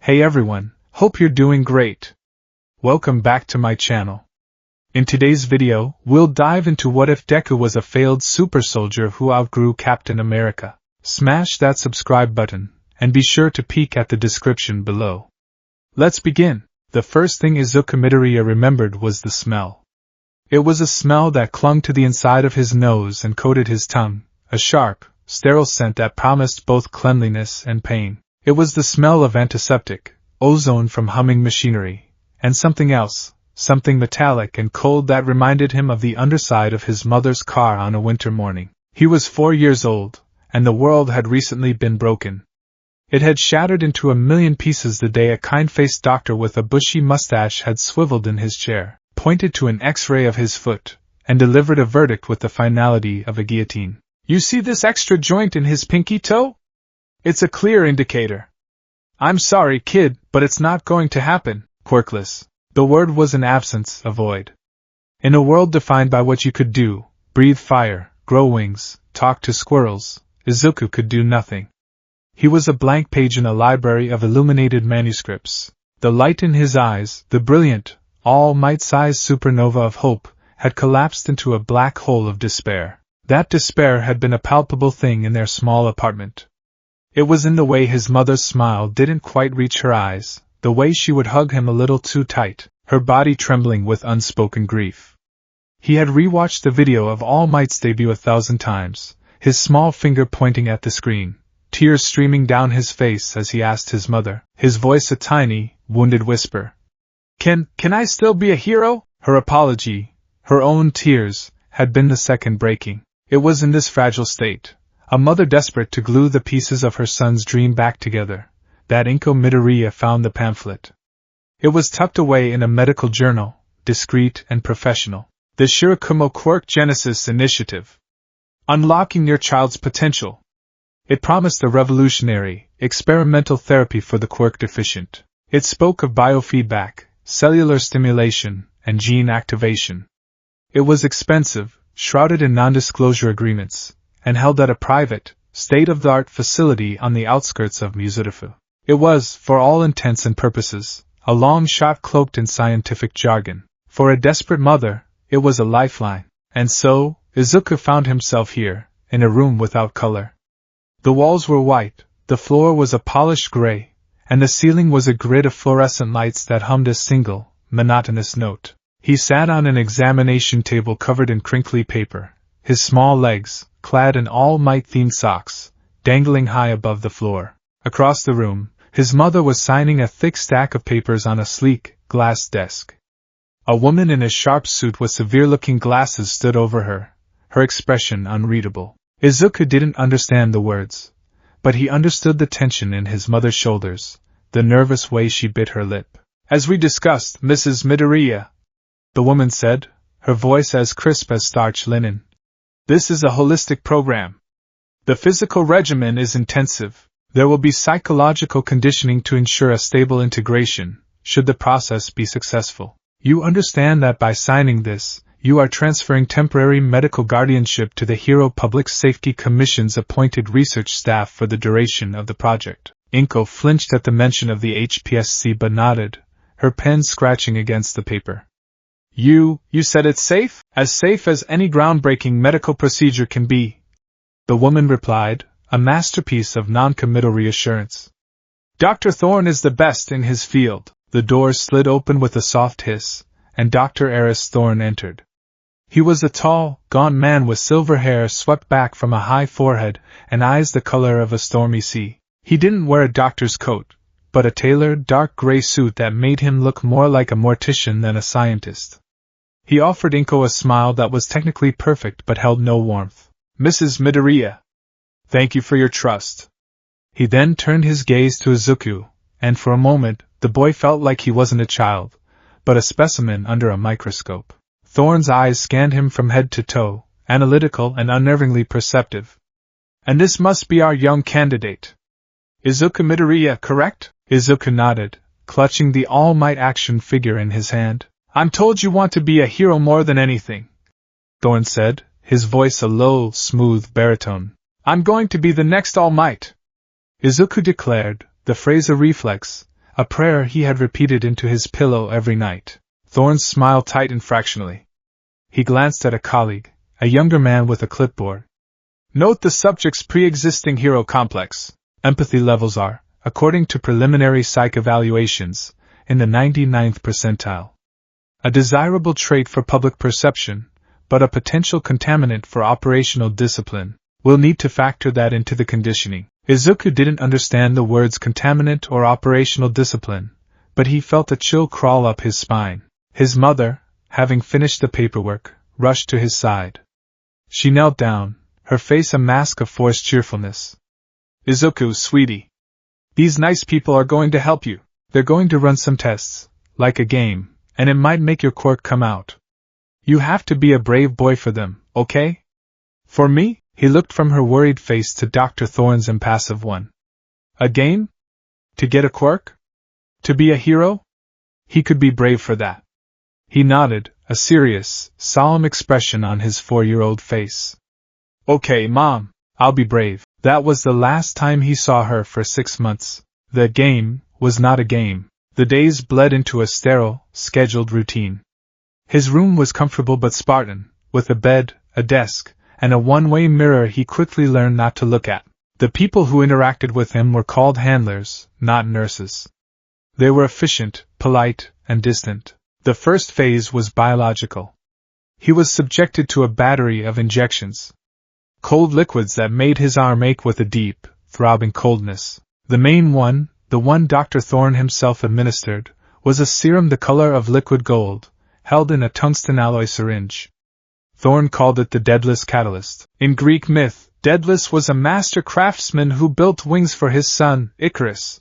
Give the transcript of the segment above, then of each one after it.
Hey everyone, hope you're doing great. Welcome back to my channel. In today's video, we'll dive into what if Deku was a failed super soldier who outgrew Captain America. Smash that subscribe button, and be sure to peek at the description below. Let's begin. The first thing Izuku Midoriya remembered was the smell. It was a smell that clung to the inside of his nose and coated his tongue, a sharp, sterile scent that promised both cleanliness and pain. It was the smell of antiseptic, ozone from humming machinery, and something else, something metallic and cold that reminded him of the underside of his mother's car on a winter morning. He was 4 years old, and the world had recently been broken. It had shattered into a million pieces the day a kind-faced doctor with a bushy mustache had swiveled in his chair, pointed to an X-ray of his foot, and delivered a verdict with the finality of a guillotine. You see this extra joint in his pinky toe? It's a clear indicator. I'm sorry, kid, but it's not going to happen. Quirkless. The word was an absence, a void. In a world defined by what you could do, breathe fire, grow wings, talk to squirrels, Izuku could do nothing. He was a blank page in a library of illuminated manuscripts. The light in his eyes, the brilliant, all-might-sized supernova of hope, had collapsed into a black hole of despair. That despair had been a palpable thing in their small apartment. It was in the way his mother's smile didn't quite reach her eyes, the way she would hug him a little too tight, her body trembling with unspoken grief. He had rewatched the video of All Might's debut 1,000 times, his small finger pointing at the screen, tears streaming down his face as he asked his mother, his voice a tiny, wounded whisper. Can I still be a hero? Her apology, her own tears, had been the second breaking. It was in this fragile state, a mother desperate to glue the pieces of her son's dream back together, that Inko Midoriya found the pamphlet. It was tucked away in a medical journal, discreet and professional. The Shirakumo Quirk Genesis Initiative. Unlocking your child's potential. It promised a revolutionary, experimental therapy for the quirk deficient. It spoke of biofeedback, cellular stimulation, and gene activation. It was expensive, shrouded in non-disclosure agreements, and held at a private, state-of-the-art facility on the outskirts of Mizurufu. It was, for all intents and purposes, a long shot cloaked in scientific jargon. For a desperate mother, it was a lifeline. And so, Izuku found himself here, in a room without color. The walls were white, the floor was a polished gray, and the ceiling was a grid of fluorescent lights that hummed a single, monotonous note. He sat on an examination table covered in crinkly paper, his small legs, clad in All Might-themed socks, dangling high above the floor. Across the room, his mother was signing a thick stack of papers on a sleek, glass desk. A woman in a sharp suit with severe-looking glasses stood over her, her expression unreadable. Izuku didn't understand the words, but he understood the tension in his mother's shoulders, the nervous way she bit her lip. As we discussed, Mrs. Midoriya, the woman said, her voice as crisp as starched linen. This is a holistic program. The physical regimen is intensive. There will be psychological conditioning to ensure a stable integration, should the process be successful. You understand that by signing this, you are transferring temporary medical guardianship to the Hero Public Safety Commission's appointed research staff for the duration of the project. Inko flinched at the mention of the HPSC but nodded, her pen scratching against the paper. You said it's safe? As any groundbreaking medical procedure can be, the woman replied, a masterpiece of non-committal reassurance. Dr. Thorne is the best in his field. The door slid open with a soft hiss, and Dr. Eris Thorne entered. He was a tall, gaunt man with silver hair swept back from a high forehead and eyes the color of a stormy sea. He didn't wear a doctor's coat, but a tailored dark gray suit that made him look more like a mortician than a scientist. He offered Inko a smile that was technically perfect but held no warmth. Mrs. Midoriya, thank you for your trust. He then turned his gaze to Izuku, and for a moment, the boy felt like he wasn't a child, but a specimen under a microscope. Thorne's eyes scanned him from head to toe, analytical and unnervingly perceptive. And this must be our young candidate. Izuku Midoriya, correct? Izuku nodded, clutching the All Might action figure in his hand. I'm told you want to be a hero more than anything, Thorne said, his voice a low, smooth baritone. I'm going to be the next All Might. Izuku declared, the phrase a reflex, a prayer he had repeated into his pillow every night. Thorn's smile tightened fractionally. He glanced at a colleague, a younger man with a clipboard. Note the subject's pre-existing hero complex. Empathy levels are, according to preliminary psych evaluations, in the 99th percentile. A desirable trait for public perception, but a potential contaminant for operational discipline. We'll need to factor that into the conditioning. Izuku didn't understand the words contaminant or operational discipline, but he felt a chill crawl up his spine. His mother, having finished the paperwork, rushed to his side. She knelt down, her face a mask of forced cheerfulness. Izuku, sweetie. These nice people are going to help you. They're going to run some tests, like a game, and it might make your quirk come out. You have to be a brave boy for them, okay? For me? He looked from her worried face to Dr. Thorne's impassive one. A game? To get a quirk? To be a hero? He could be brave for that. He nodded, a serious, solemn expression on his 4-year-old face. Okay, Mom, I'll be brave. That was the last time he saw her for 6 months. The game was not a game. The days bled into a sterile, scheduled routine. His room was comfortable but Spartan, with a bed, a desk, and a one-way mirror he quickly learned not to look at. The people who interacted with him were called handlers, not nurses. They were efficient, polite, and distant. The first phase was biological. He was subjected to a battery of injections. Cold liquids that made his arm ache with a deep, throbbing coldness. The main one, the one Dr. Thorne himself administered, was a serum the color of liquid gold, held in a tungsten alloy syringe. Thorne called it the Daedalus catalyst. In Greek myth, Daedalus was a master craftsman who built wings for his son, Icarus.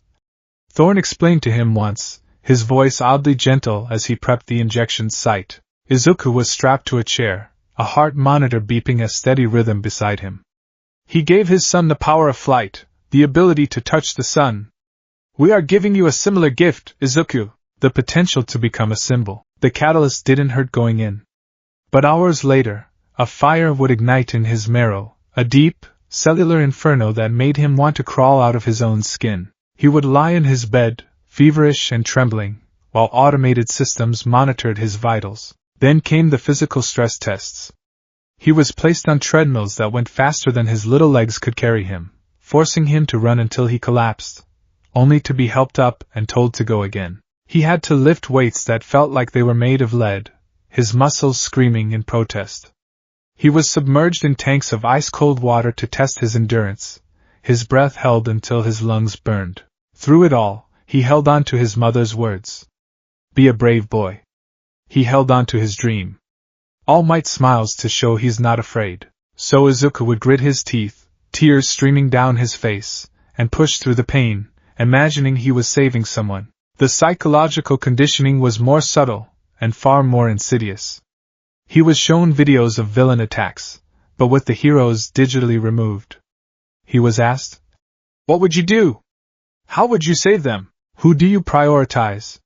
Thorne explained to him once, his voice oddly gentle as he prepped the injection site. Izuku was strapped to a chair, a heart monitor beeping a steady rhythm beside him. He gave his son the power of flight, the ability to touch the sun. We are giving you a similar gift, Izuku, the potential to become a symbol. The catalyst didn't hurt going in. But hours later, a fire would ignite in his marrow, a deep, cellular inferno that made him want to crawl out of his own skin. He would lie in his bed, feverish and trembling, while automated systems monitored his vitals. Then came the physical stress tests. He was placed on treadmills that went faster than his little legs could carry him, forcing him to run until he collapsed, only to be helped up and told to go again. He had to lift weights that felt like they were made of lead, his muscles screaming in protest. He was submerged in tanks of ice-cold water to test his endurance, his breath held until his lungs burned. Through it all, he held on to his mother's words. Be a brave boy. He held on to his dream. All Might smiles to show he's not afraid. So Izuku would grit his teeth, tears streaming down his face, and push through the pain, imagining he was saving someone. The psychological conditioning was more subtle, and far more insidious. He was shown videos of villain attacks, but with the heroes digitally removed. He was asked, "What would you do? How would you save them? Who do you prioritize?"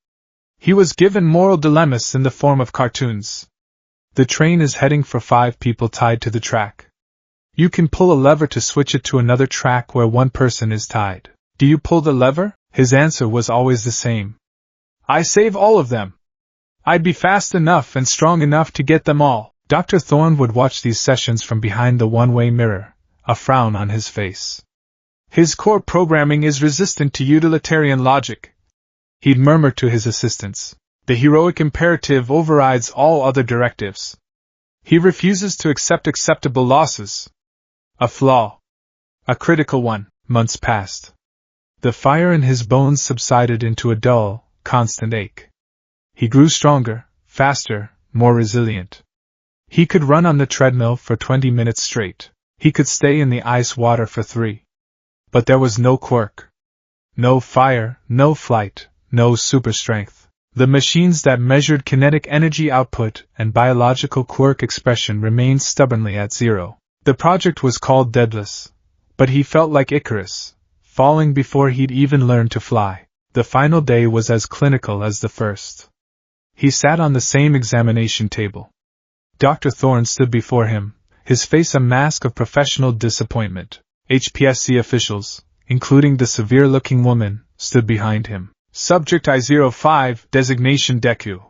He was given moral dilemmas in the form of cartoons. The train is heading for 5 people tied to the track. You can pull a lever to switch it to another track where one person is tied. Do you pull the lever? His answer was always the same. I save all of them. I'd be fast enough and strong enough to get them all. Dr. Thorne would watch these sessions from behind the one-way mirror, a frown on his face. His core programming is resistant to utilitarian logic. He'd murmur to his assistants. The heroic imperative overrides all other directives. He refuses to accept acceptable losses. A flaw. A critical one. Months passed. The fire in his bones subsided into a dull, constant ache. He grew stronger, faster, more resilient. He could run on the treadmill for 20 minutes straight. He could stay in the ice water for 3. But there was no quirk. No fire, no flight, no super strength. The machines that measured kinetic energy output and biological quirk expression remained stubbornly at 0. The project was called Daedalus, but he felt like Icarus, falling before he'd even learned to fly. The final day was as clinical as the first. He sat on the same examination table. Dr. Thorne stood before him, his face a mask of professional disappointment. HPSC officials, including the severe-looking woman, stood behind him. Subject I-05, designation Deku,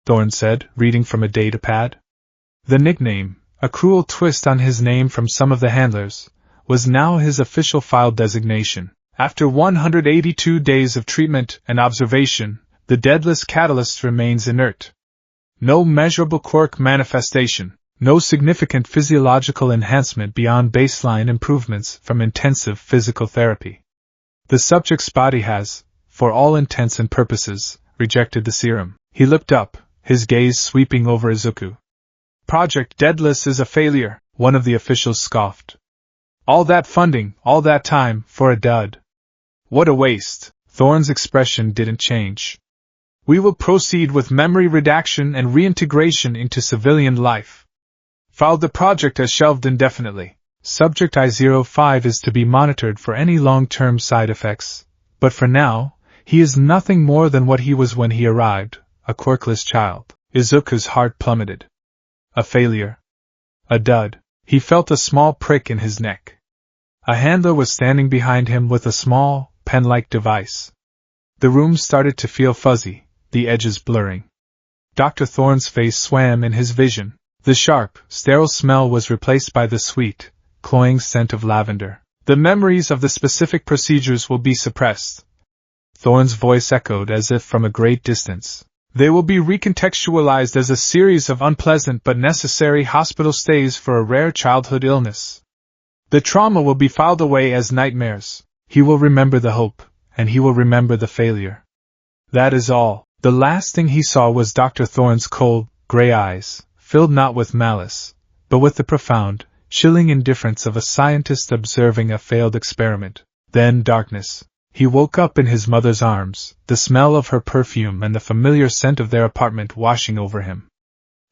Thorn said, reading from a datapad. The nickname, a cruel twist on his name from some of the handlers, was now his official file designation. After 182 days of treatment and observation, the deadless catalyst remains inert. No measurable quirk manifestation, no significant physiological enhancement beyond baseline improvements from intensive physical therapy. The subject's body has, for all intents and purposes, rejected the serum. He looked up, his gaze sweeping over Izuku. Project Deadless is a failure, one of the officials scoffed. All that funding, all that time, for a dud. What a waste. Thorn's expression didn't change. We will proceed with memory redaction and reintegration into civilian life. Filed the project as shelved indefinitely. Subject I-05 is to be monitored for any long-term side effects, but for now, he is nothing more than what he was when he arrived, a quirkless child. Izuku's heart plummeted. A failure. A dud. He felt a small prick in his neck. A handler was standing behind him with a small, pen-like device. The room started to feel fuzzy, the edges blurring. Dr. Thorn's face swam in his vision. The sharp, sterile smell was replaced by the sweet, cloying scent of lavender. The memories of the specific procedures will be suppressed. Thorn's voice echoed as if from a great distance. They will be recontextualized as a series of unpleasant but necessary hospital stays for a rare childhood illness. The trauma will be filed away as nightmares. He will remember the hope, and he will remember the failure. That is all. The last thing he saw was Dr. Thorn's cold, gray eyes, filled not with malice, but with the profound, chilling indifference of a scientist observing a failed experiment. Then darkness. He woke up in his mother's arms, the smell of her perfume and the familiar scent of their apartment washing over him.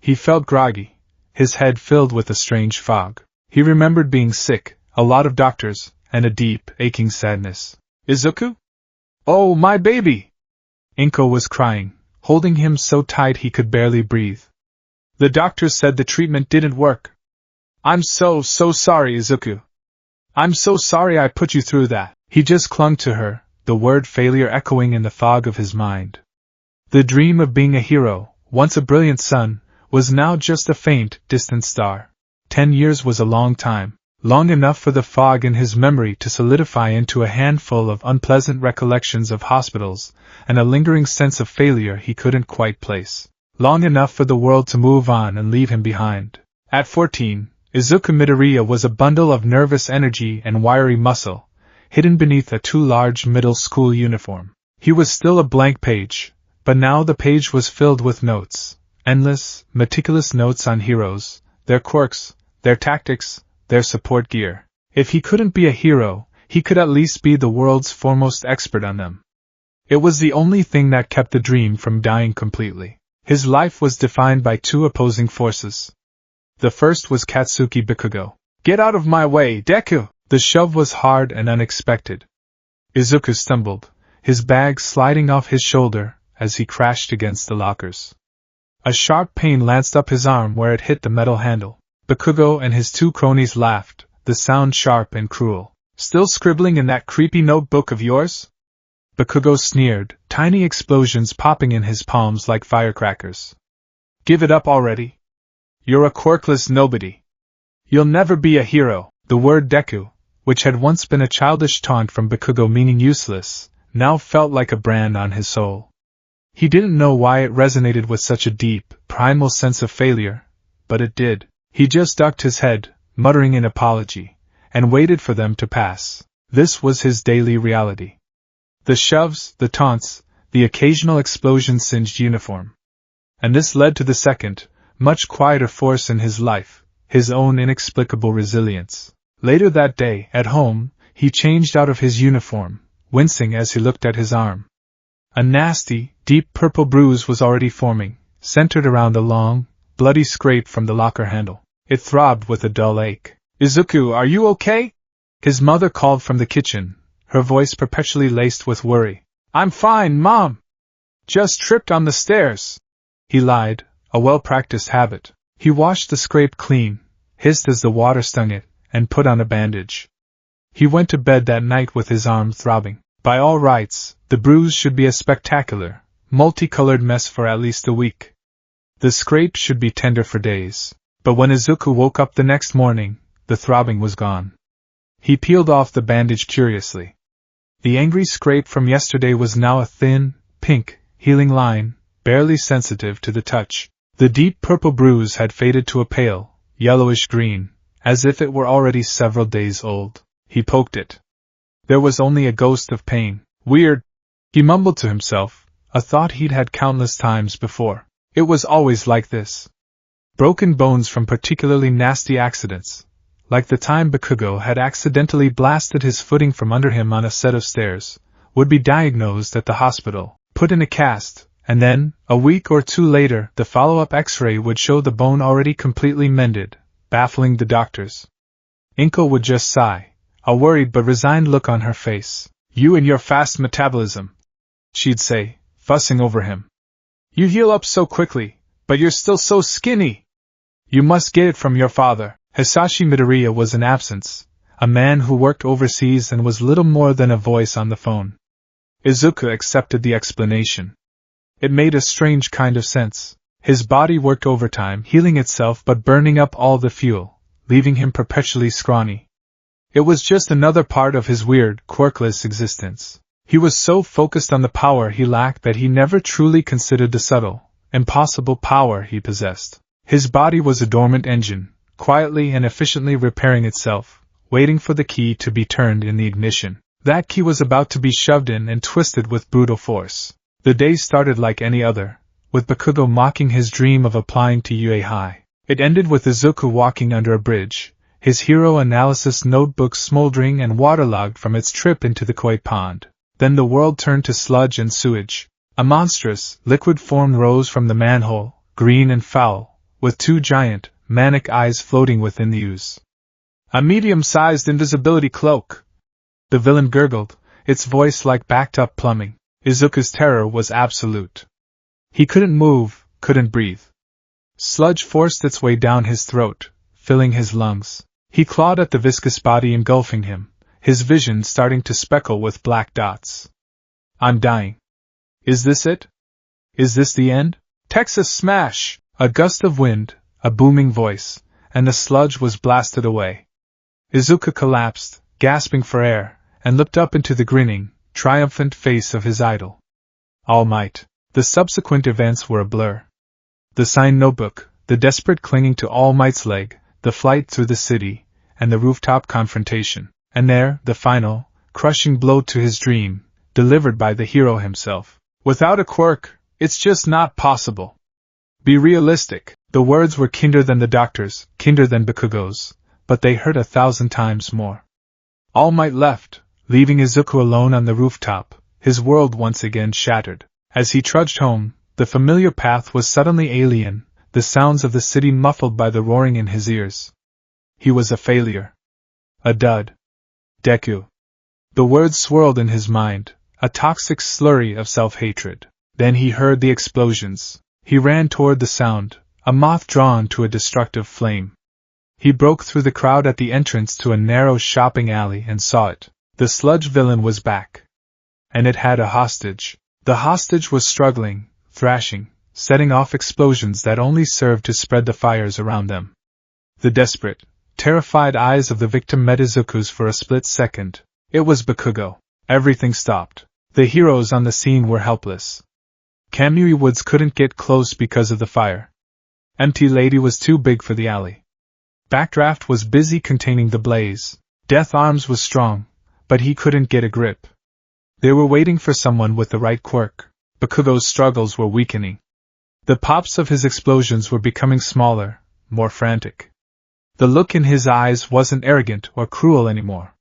He felt groggy, his head filled with a strange fog. He remembered being sick, a lot of doctors, and a deep, aching sadness. Izuku? Oh, my baby! Inko was crying, holding him so tight he could barely breathe. The doctors said the treatment didn't work. I'm so sorry, Izuku. I'm so sorry I put you through that. He just clung to her, the word failure echoing in the fog of his mind. The dream of being a hero, once a brilliant sun, was now just a faint, distant star. 10 years was a long time, long enough for the fog in his memory to solidify into a handful of unpleasant recollections of hospitals, and a lingering sense of failure he couldn't quite place. Long enough for the world to move on and leave him behind. At 14, Izuku Midoriya was a bundle of nervous energy and wiry muscle, hidden beneath a too large middle school uniform. He was still a blank page, but now the page was filled with notes, endless, meticulous notes on heroes, their quirks, their tactics, their support gear. If he couldn't be a hero, he could at least be the world's foremost expert on them. It was the only thing that kept the dream from dying completely. His life was defined by two opposing forces. The first was Katsuki Bikugo. Get out of my way, Deku! The shove was hard and unexpected. Izuku stumbled, his bag sliding off his shoulder as he crashed against the lockers. A sharp pain lanced up his arm where it hit the metal handle. Bikugo and his two cronies laughed, the sound sharp and cruel. Still scribbling in that creepy notebook of yours? Bikugo sneered, tiny explosions popping in his palms like firecrackers. Give it up already. You're a quirkless nobody. You'll never be a hero. The word Deku, which had once been a childish taunt from Bikugo meaning useless, now felt like a brand on his soul. He didn't know why it resonated with such a deep, primal sense of failure, but it did. He just ducked his head, muttering an apology, and waited for them to pass. This was his daily reality. The shoves, the taunts, the occasional explosion singed uniform. And this led to the second, much quieter force in his life, his own inexplicable resilience. Later that day, at home, he changed out of his uniform, wincing as he looked at his arm. A nasty, deep purple bruise was already forming, centered around a long, bloody scrape from the locker handle. It throbbed with a dull ache. Izuku, are you okay? His mother called from the kitchen, her voice perpetually laced with worry. I'm fine, Mom. Just tripped on the stairs. He lied, a well-practiced habit. He washed the scrape clean, hissed as the water stung it, and put on a bandage. He went to bed that night with his arm throbbing. By all rights, the bruise should be a spectacular, multicolored mess for at least a week. The scrape should be tender for days. But when Izuku woke up the next morning, the throbbing was gone. He peeled off the bandage curiously. The angry scrape from yesterday was now a thin, pink, healing line, barely sensitive to the touch. The deep purple bruise had faded to a pale, yellowish green, as if it were already several days old. He poked it. There was only a ghost of pain. Weird, he mumbled to himself, a thought he'd had countless times before. It was always like this. Broken bones from particularly nasty accidents, like the time Bakugo had accidentally blasted his footing from under him on a set of stairs, would be diagnosed at the hospital, put in a cast, and then, a week or two later, the follow-up X-ray would show the bone already completely mended, baffling the doctors. Inko would just sigh, a worried but resigned look on her face. "You and your fast metabolism," she'd say, fussing over him. "You heal up so quickly, but you're still so skinny. You must get it from your father." Hisashi Midoriya was in absence, a man who worked overseas and was little more than a voice on the phone. Izuku accepted the explanation. It made a strange kind of sense. His body worked overtime, healing itself but burning up all the fuel, leaving him perpetually scrawny. It was just another part of his weird, quirkless existence. He was so focused on the power he lacked that he never truly considered the subtle, impossible power he possessed. His body was a dormant engine, quietly and efficiently repairing itself, waiting for the key to be turned in the ignition. That key was about to be shoved in and twisted with brutal force. The day started like any other, with Bakugo mocking his dream of applying to UA High. It ended with Izuku walking under a bridge, his hero analysis notebook smoldering and waterlogged from its trip into the koi pond. Then the world turned to sludge and sewage. A monstrous, liquid form rose from the manhole, green and foul, with two giant, manic eyes floating within the ooze. "A medium-sized invisibility cloak," the villain gurgled, its voice like backed-up plumbing. Izuku's terror was absolute. He couldn't move, couldn't breathe. Sludge forced its way down his throat, filling his lungs. He clawed at the viscous body engulfing him, his vision starting to speckle with black dots. "I'm dying. Is this it? Is this the end?" Texas smash! A gust of wind, a booming voice, and the sludge was blasted away. Izuku collapsed, gasping for air, and looked up into the grinning, triumphant face of his idol. All Might. The subsequent events were a blur. The signed notebook, the desperate clinging to All Might's leg, the flight through the city, and the rooftop confrontation. And there, the final, crushing blow to his dream, delivered by the hero himself. "Without a quirk, it's just not possible. Be realistic." The words were kinder than the doctor's, kinder than Bakugo's, but they hurt 1,000 times more. All Might left, leaving Izuku alone on the rooftop, his world once again shattered. As he trudged home, the familiar path was suddenly alien, the sounds of the city muffled by the roaring in his ears. He was a failure. A dud. Deku. The words swirled in his mind, a toxic slurry of self-hatred. Then he heard the explosions. He ran toward the sound, a moth drawn to a destructive flame. He broke through the crowd at the entrance to a narrow shopping alley and saw it. The sludge villain was back. And it had a hostage. The hostage was struggling, thrashing, setting off explosions that only served to spread the fires around them. The desperate, terrified eyes of the victim met Izuku's for a split second. It was Bakugo. Everything stopped. The heroes on the scene were helpless. Kamui Woods couldn't get close because of the fire. Empty Lady was too big for the alley. Backdraft was busy containing the blaze. Death Arms was strong, but he couldn't get a grip. They were waiting for someone with the right quirk. Bakugo's struggles were weakening. The pops of his explosions were becoming smaller, more frantic. The look in his eyes wasn't arrogant or cruel anymore.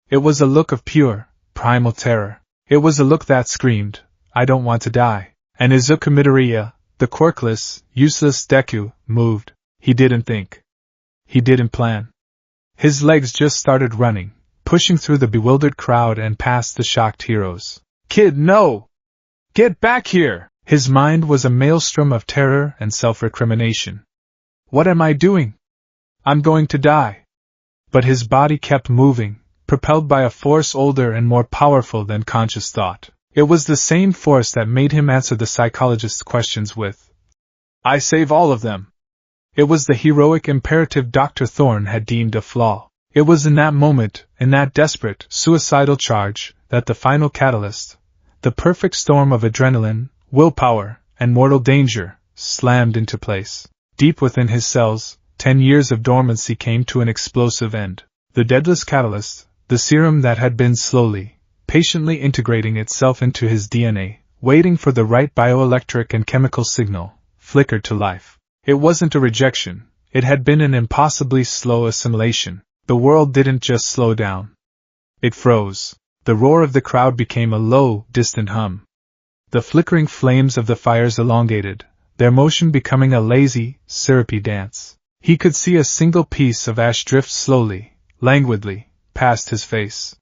It was a look of pure, primal terror. It was a look that screamed, "I don't want to die." And Izuku Midoriya, the quirkless, useless Deku, moved. He didn't think. He didn't plan. His legs just started running, pushing through the bewildered crowd and past the shocked heroes. "Kid, no! Get back here!" His mind was a maelstrom of terror and self-recrimination. "What am I doing? I'm going to die." But his body kept moving, propelled by a force older and more powerful than conscious thought. It was the same force that made him answer the psychologist's questions with, "I save all of them." It was the heroic imperative Dr. Thorne had deemed a flaw. It was in that moment, in that desperate, suicidal charge, that the final catalyst, the perfect storm of adrenaline, willpower, and mortal danger, slammed into place. Deep within his cells, 10 years of dormancy came to an explosive end. The deadless catalyst, the serum that had been slowly, patiently integrating itself into his DNA, waiting for the right bioelectric and chemical signal, flickered to life. It wasn't a rejection, it had been an impossibly slow assimilation. The world didn't just slow down. It froze. The roar of the crowd became a low, distant hum. The flickering flames of the fires elongated, their motion becoming a lazy, syrupy dance. He could see a single piece of ash drift slowly, languidly, past his face.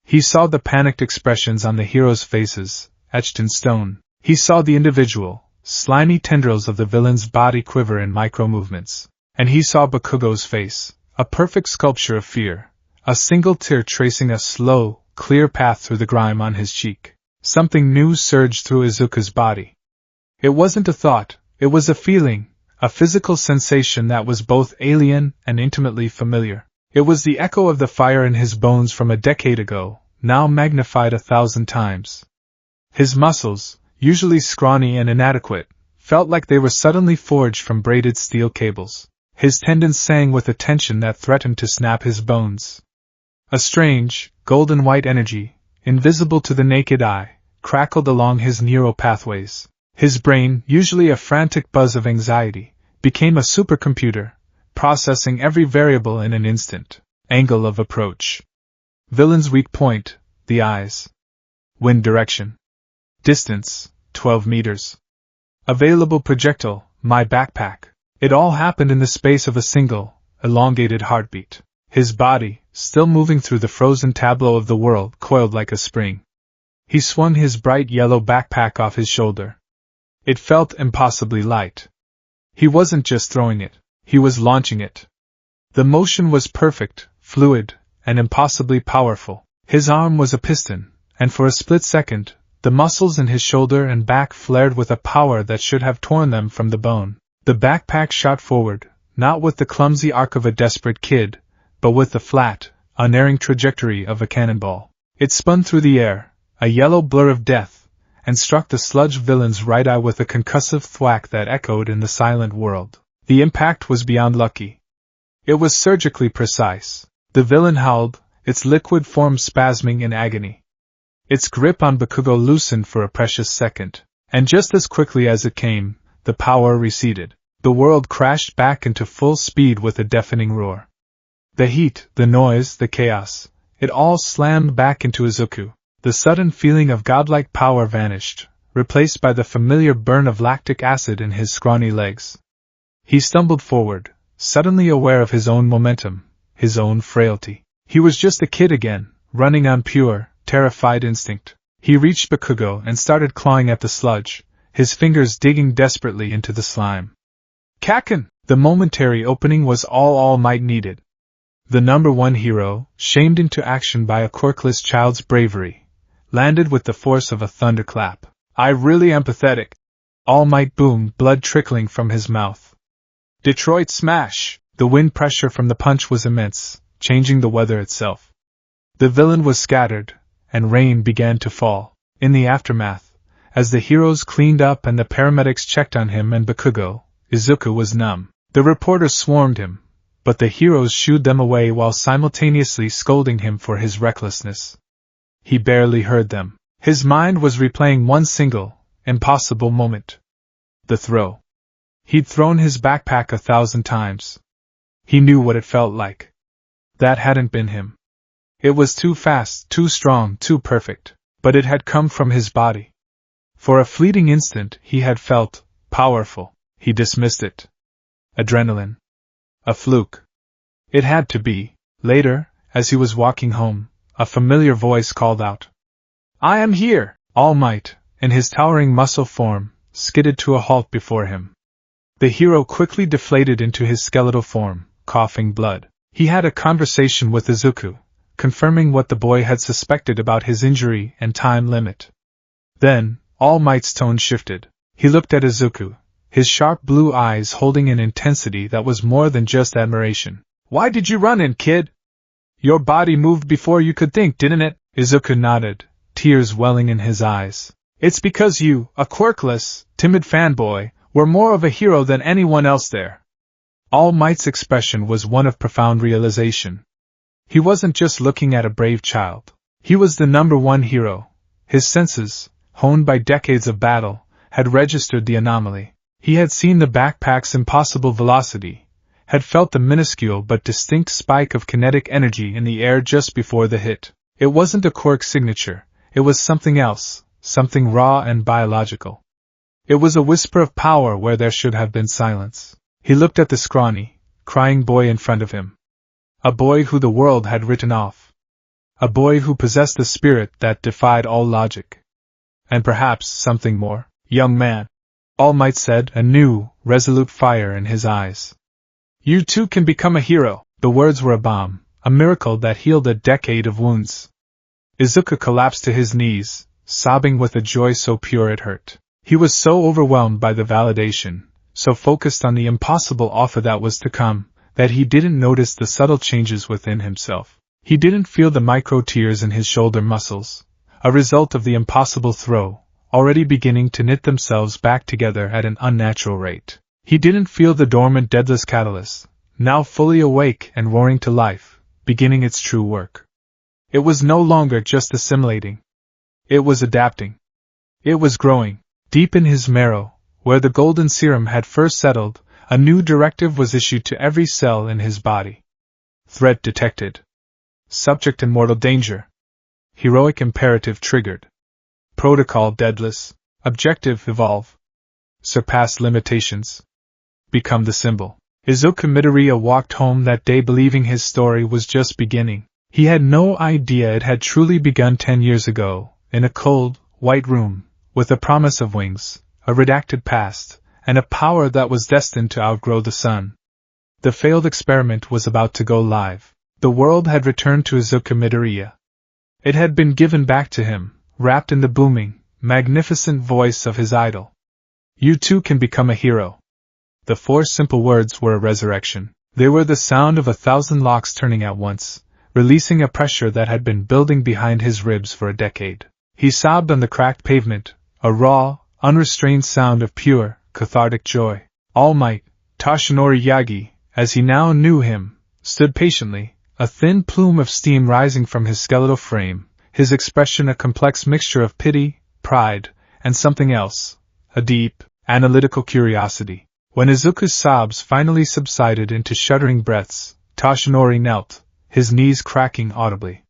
He saw the panicked expressions on the heroes' faces, etched in stone. He saw the individual, slimy tendrils of the villain's body quiver in micro-movements. And he saw Bakugo's face, a perfect sculpture of fear, a single tear tracing a slow, clear path through the grime on his cheek. Something new surged through Izuku's body. It wasn't a thought, it was a feeling, a physical sensation that was both alien and intimately familiar. It was the echo of the fire in his bones from a decade ago, now magnified 1,000 times. His muscles, usually scrawny and inadequate, felt like they were suddenly forged from braided steel cables. His tendons sang with a tension that threatened to snap his bones. A strange, golden-white energy, invisible to the naked eye, crackled along his neural pathways. His brain, usually a frantic buzz of anxiety, became a supercomputer, processing every variable in an instant. Angle of approach. Villain's weak point, the eyes. Wind direction. Distance, 12 meters. Available projectile, my backpack. It all happened in the space of a single, elongated heartbeat. His body, still moving through the frozen tableau of the world, coiled like a spring. He swung his bright yellow backpack off his shoulder. It felt impossibly light. He wasn't just throwing it, he was launching it. The motion was perfect, fluid, and impossibly powerful. His arm was a piston, and for a split second, the muscles in his shoulder and back flared with a power that should have torn them from the bone. The backpack shot forward, not with the clumsy arc of a desperate kid, but with the flat, unerring trajectory of a cannonball. It spun through the air, a yellow blur of death, and struck the sludge villain's right eye with a concussive thwack that echoed in the silent world. The impact was beyond lucky. It was surgically precise. The villain howled, its liquid form spasming in agony. Its grip on Bakugo loosened for a precious second, and just as quickly as it came, the power receded. The world crashed back into full speed with a deafening roar. The heat, the noise, the chaos, it all slammed back into Izuku. The sudden feeling of godlike power vanished, replaced by the familiar burn of lactic acid in his scrawny legs. He stumbled forward, suddenly aware of his own momentum, his own frailty. He was just a kid again, running on pure, terrified instinct. He reached Bakugo and started clawing at the sludge, his fingers digging desperately into the slime. Kaken! The momentary opening was all All Might needed. The #1 hero, shamed into action by a quirkless child's bravery, landed with the force of a thunderclap. I really am pathetic. All Might boomed, blood trickling from his mouth. Detroit smash! The wind pressure from the punch was immense, changing the weather itself. The villain was scattered, and rain began to fall. In the aftermath, as the heroes cleaned up and the paramedics checked on him and Bakugo, Izuku was numb. The reporters swarmed him, but the heroes shooed them away while simultaneously scolding him for his recklessness. He barely heard them. His mind was replaying one single, impossible moment. The throw. He'd thrown his backpack 1,000 times. He knew what it felt like. That hadn't been him. It was too fast, too strong, too perfect, but it had come from his body. For a fleeting instant he had felt powerful. He dismissed it. Adrenaline. A fluke. It had to be. Later, as he was walking home, a familiar voice called out, "I am here!" All Might, in his towering muscle form, skidded to a halt before him. The hero quickly deflated into his skeletal form, coughing blood. He had a conversation with Izuku, confirming what the boy had suspected about his injury and time limit. Then, All Might's tone shifted. He looked at Izuku, his sharp blue eyes holding an intensity that was more than just admiration. "Why did you run in, kid? Your body moved before you could think, didn't it?" Izuku nodded, tears welling in his eyes. "It's because you, a quirkless, timid fanboy, were more of a hero than anyone else there." All Might's expression was one of profound realization. He wasn't just looking at a brave child. He was the #1 hero. His senses, honed by decades of battle, had registered the anomaly. He had seen the backpack's impossible velocity, had felt the minuscule but distinct spike of kinetic energy in the air just before the hit. It wasn't a quirk signature, it was something else, something raw and biological. It was a whisper of power where there should have been silence. He looked at the scrawny, crying boy in front of him. A boy who the world had written off. A boy who possessed a spirit that defied all logic. And perhaps something more. "Young man," All Might said, a new, resolute fire in his eyes. "You too can become a hero." The words were a balm, a miracle that healed a decade of wounds. Izuku collapsed to his knees, sobbing with a joy so pure it hurt. He was so overwhelmed by the validation, so focused on the impossible offer that was to come, that he didn't notice the subtle changes within himself. He didn't feel the micro tears in his shoulder muscles, a result of the impossible throw, already beginning to knit themselves back together at an unnatural rate. He didn't feel the dormant deadless catalyst, now fully awake and roaring to life, beginning its true work. It was no longer just assimilating. It was adapting. It was growing. Deep in his marrow, where the golden serum had first settled, a new directive was issued to every cell in his body. Threat detected. Subject in mortal danger. Heroic imperative triggered. Protocol deadless. Objective evolve. Surpass limitations. Become the symbol. Izuku Midoriya walked home that day believing his story was just beginning. He had no idea it had truly begun 10 years ago, in a cold, white room, with a promise of wings, a redacted past, and a power that was destined to outgrow the sun. The failed experiment was about to go live. The world had returned to Izuku Midoriya. It had been given back to him, wrapped in the booming, magnificent voice of his idol. "You too can become a hero." The 4 simple words were a resurrection. They were the sound of 1,000 locks turning at once, releasing a pressure that had been building behind his ribs for a decade. He sobbed on the cracked pavement, a raw, unrestrained sound of pure, cathartic joy. All Might, Toshinori Yagi, as he now knew him, stood patiently, a thin plume of steam rising from his skeletal frame, his expression a complex mixture of pity, pride, and something else, a deep, analytical curiosity. When Izuku's sobs finally subsided into shuddering breaths, Toshinori knelt, his knees cracking audibly.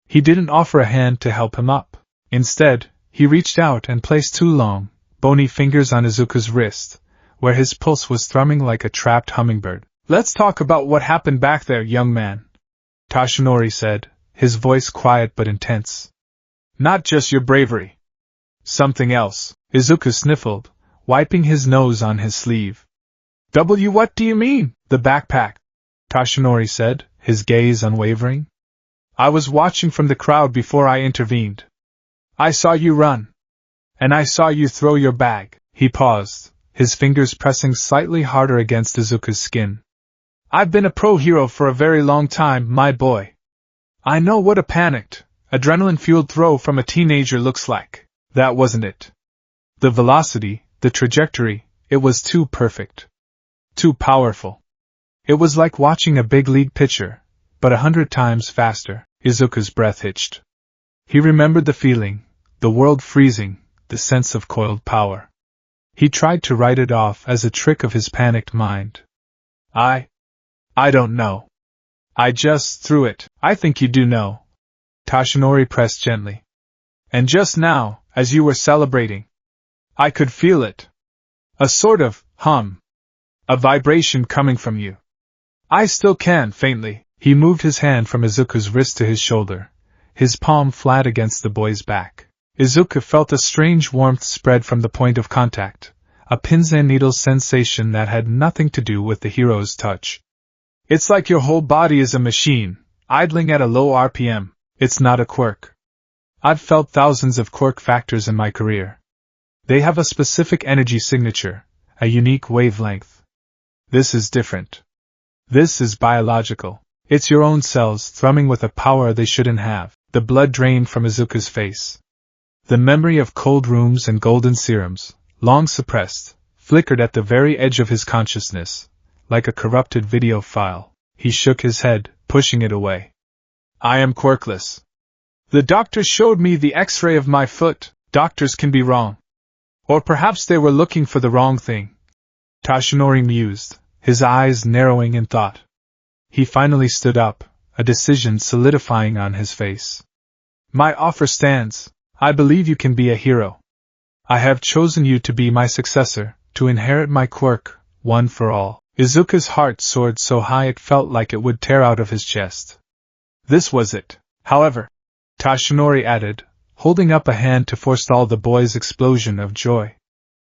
He didn't offer a hand to help him up. Instead, he reached out and placed 2 long, bony fingers on Izuku's wrist, where his pulse was thrumming like a trapped hummingbird. "Let's talk about what happened back there, young man," Toshinori said, his voice quiet but intense. "Not just your bravery. Something else." Izuku sniffled, wiping his nose on his sleeve. What do you mean?" "The backpack," Toshinori said, his gaze unwavering. "I was watching from the crowd before I intervened. I saw you run. And I saw you throw your bag." He paused, his fingers pressing slightly harder against Izuku's skin. "I've been a pro-hero for a very long time, my boy. I know what a panicked, adrenaline-fueled throw from a teenager looks like." That wasn't it. The velocity, the trajectory, it was too perfect. Too powerful. It was like watching a big league pitcher, but 100 times faster. Izuku's breath hitched. He remembered the feeling, the world freezing, the sense of coiled power. He tried to write it off as a trick of his panicked mind. I don't know. I just threw it." "I think you do know," Toshinori pressed gently. "And just now, as you were celebrating, I could feel it. A sort of hum. A vibration coming from you. I still can, faintly." He moved his hand from Izuku's wrist to his shoulder, his palm flat against the boy's back. Izuku felt a strange warmth spread from the point of contact, a pins and needles sensation that had nothing to do with the hero's touch. "It's like your whole body is a machine, idling at a low RPM. It's not a quirk. I've felt thousands of quirk factors in my career. They have a specific energy signature, a unique wavelength. This is different. This is biological. It's your own cells thrumming with a power they shouldn't have. The blood drained from Izuku's face. The memory of cold rooms and golden serums, long suppressed, flickered at the very edge of his consciousness, like a corrupted video file. He shook his head, pushing it away. I am quirkless. The doctor showed me the X-ray of my foot. Doctors can be wrong. Or perhaps they were looking for the wrong thing. Toshinori mused, his eyes narrowing in thought. He finally stood up, a decision solidifying on his face. My offer stands. I believe you can be a hero. I have chosen you to be my successor, to inherit my quirk, one for all. Izuku's heart soared so high it felt like it would tear out of his chest. This was it. However, Toshinori added, holding up a hand to forestall the boy's explosion of joy.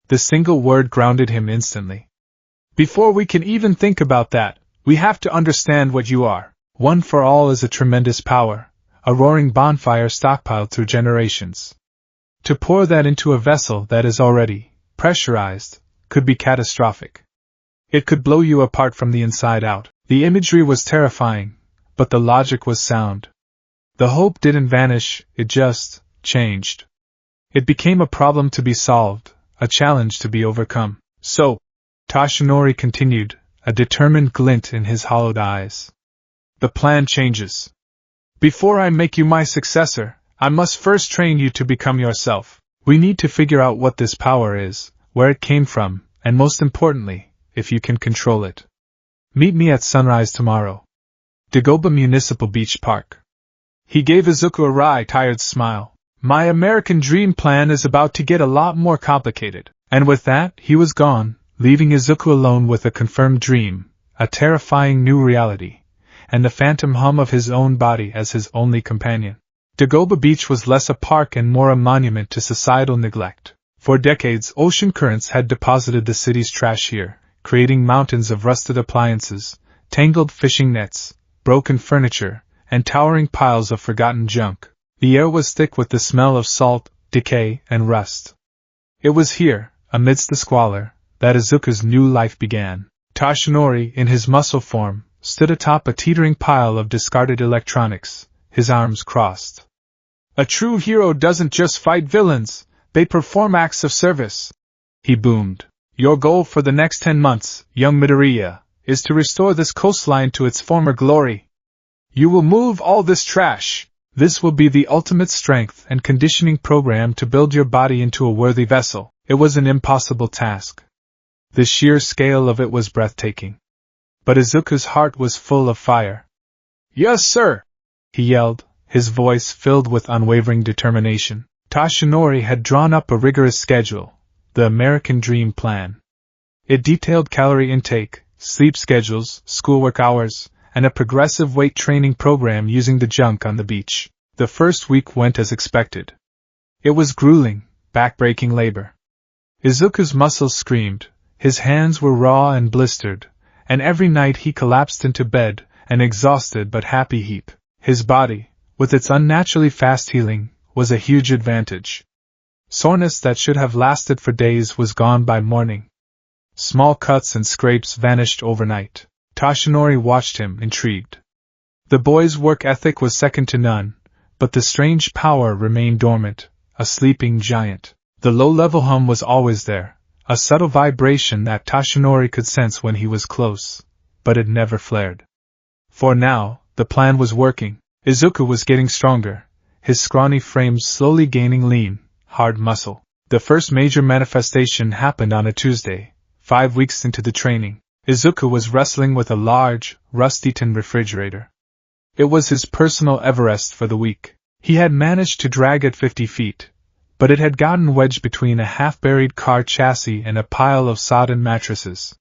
The single word grounded him instantly. Before we can even think about that, we have to understand what you are. One for all is a tremendous power, a roaring bonfire stockpiled through generations. To pour that into a vessel that is already pressurized could be catastrophic. It could blow you apart from the inside out. The imagery was terrifying, but the logic was sound. The hope didn't vanish, it just changed. It became a problem to be solved, a challenge to be overcome. So, Toshinori continued, a determined glint in his hollowed eyes. The plan changes. Before I make you my successor, I must first train you to become yourself. We need to figure out what this power is, where it came from, and most importantly, if you can control it. Meet me at sunrise tomorrow. Dagoba Municipal Beach Park. He gave Izuku a wry, tired smile. My American dream plan is about to get a lot more complicated. And with that, he was gone, leaving Izuku alone with a confirmed dream, a terrifying new reality, and the phantom hum of his own body as his only companion. Dagoba Beach was less a park and more a monument to societal neglect. For decades, ocean currents had deposited the city's trash here, creating mountains of rusted appliances, tangled fishing nets, broken furniture, and towering piles of forgotten junk. The air was thick with the smell of salt, decay, and rust. It was here, amidst the squalor, that Izuku's new life began. Toshinori, in his muscle form, stood atop a teetering pile of discarded electronics, his arms crossed. A true hero doesn't just fight villains, they perform acts of service. He boomed. Your goal for the next 10 months, young Midoriya, is to restore this coastline to its former glory. You will move all this trash. This will be the ultimate strength and conditioning program to build your body into a worthy vessel. It was an impossible task. The sheer scale of it was breathtaking. But Izuku's heart was full of fire. Yes, sir! He yelled, his voice filled with unwavering determination. Toshinori had drawn up a rigorous schedule, the American Dream Plan. It detailed calorie intake, sleep schedules, schoolwork hours, and a progressive weight training program using the junk on the beach. The first week went as expected. It was grueling, back-breaking labor. Izuku's muscles screamed, his hands were raw and blistered, and every night he collapsed into bed, an exhausted but happy heap. His body, with its unnaturally fast healing, was a huge advantage. Soreness that should have lasted for days was gone by morning. Small cuts and scrapes vanished overnight. Toshinori watched him, intrigued. The boy's work ethic was second to none, but the strange power remained dormant, a sleeping giant. The low-level hum was always there, a subtle vibration that Toshinori could sense when he was close, but it never flared. For now, the plan was working. Izuku was getting stronger, his scrawny frame slowly gaining lean, hard muscle. The first major manifestation happened on a Tuesday, 5 weeks into the training. Izuku was wrestling with a large, rust-eaten refrigerator. It was his personal Everest for the week. He had managed to drag it 50 feet, but it had gotten wedged between a half-buried car chassis and a pile of sodden mattresses.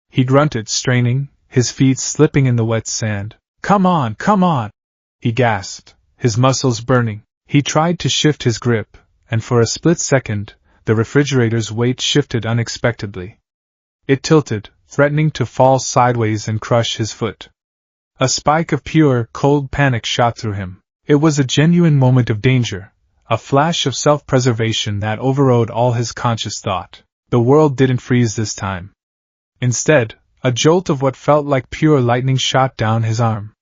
He grunted, straining, his feet slipping in the wet sand. Come on, come on! He gasped, his muscles burning. He tried to shift his grip, and for a split second, the refrigerator's weight shifted unexpectedly. It tilted, threatening to fall sideways and crush his foot. A spike of pure, cold panic shot through him. It was a genuine moment of danger, a flash of self-preservation that overrode all his conscious thought. The world didn't freeze this time. Instead, a jolt of what felt like pure lightning shot down his arm.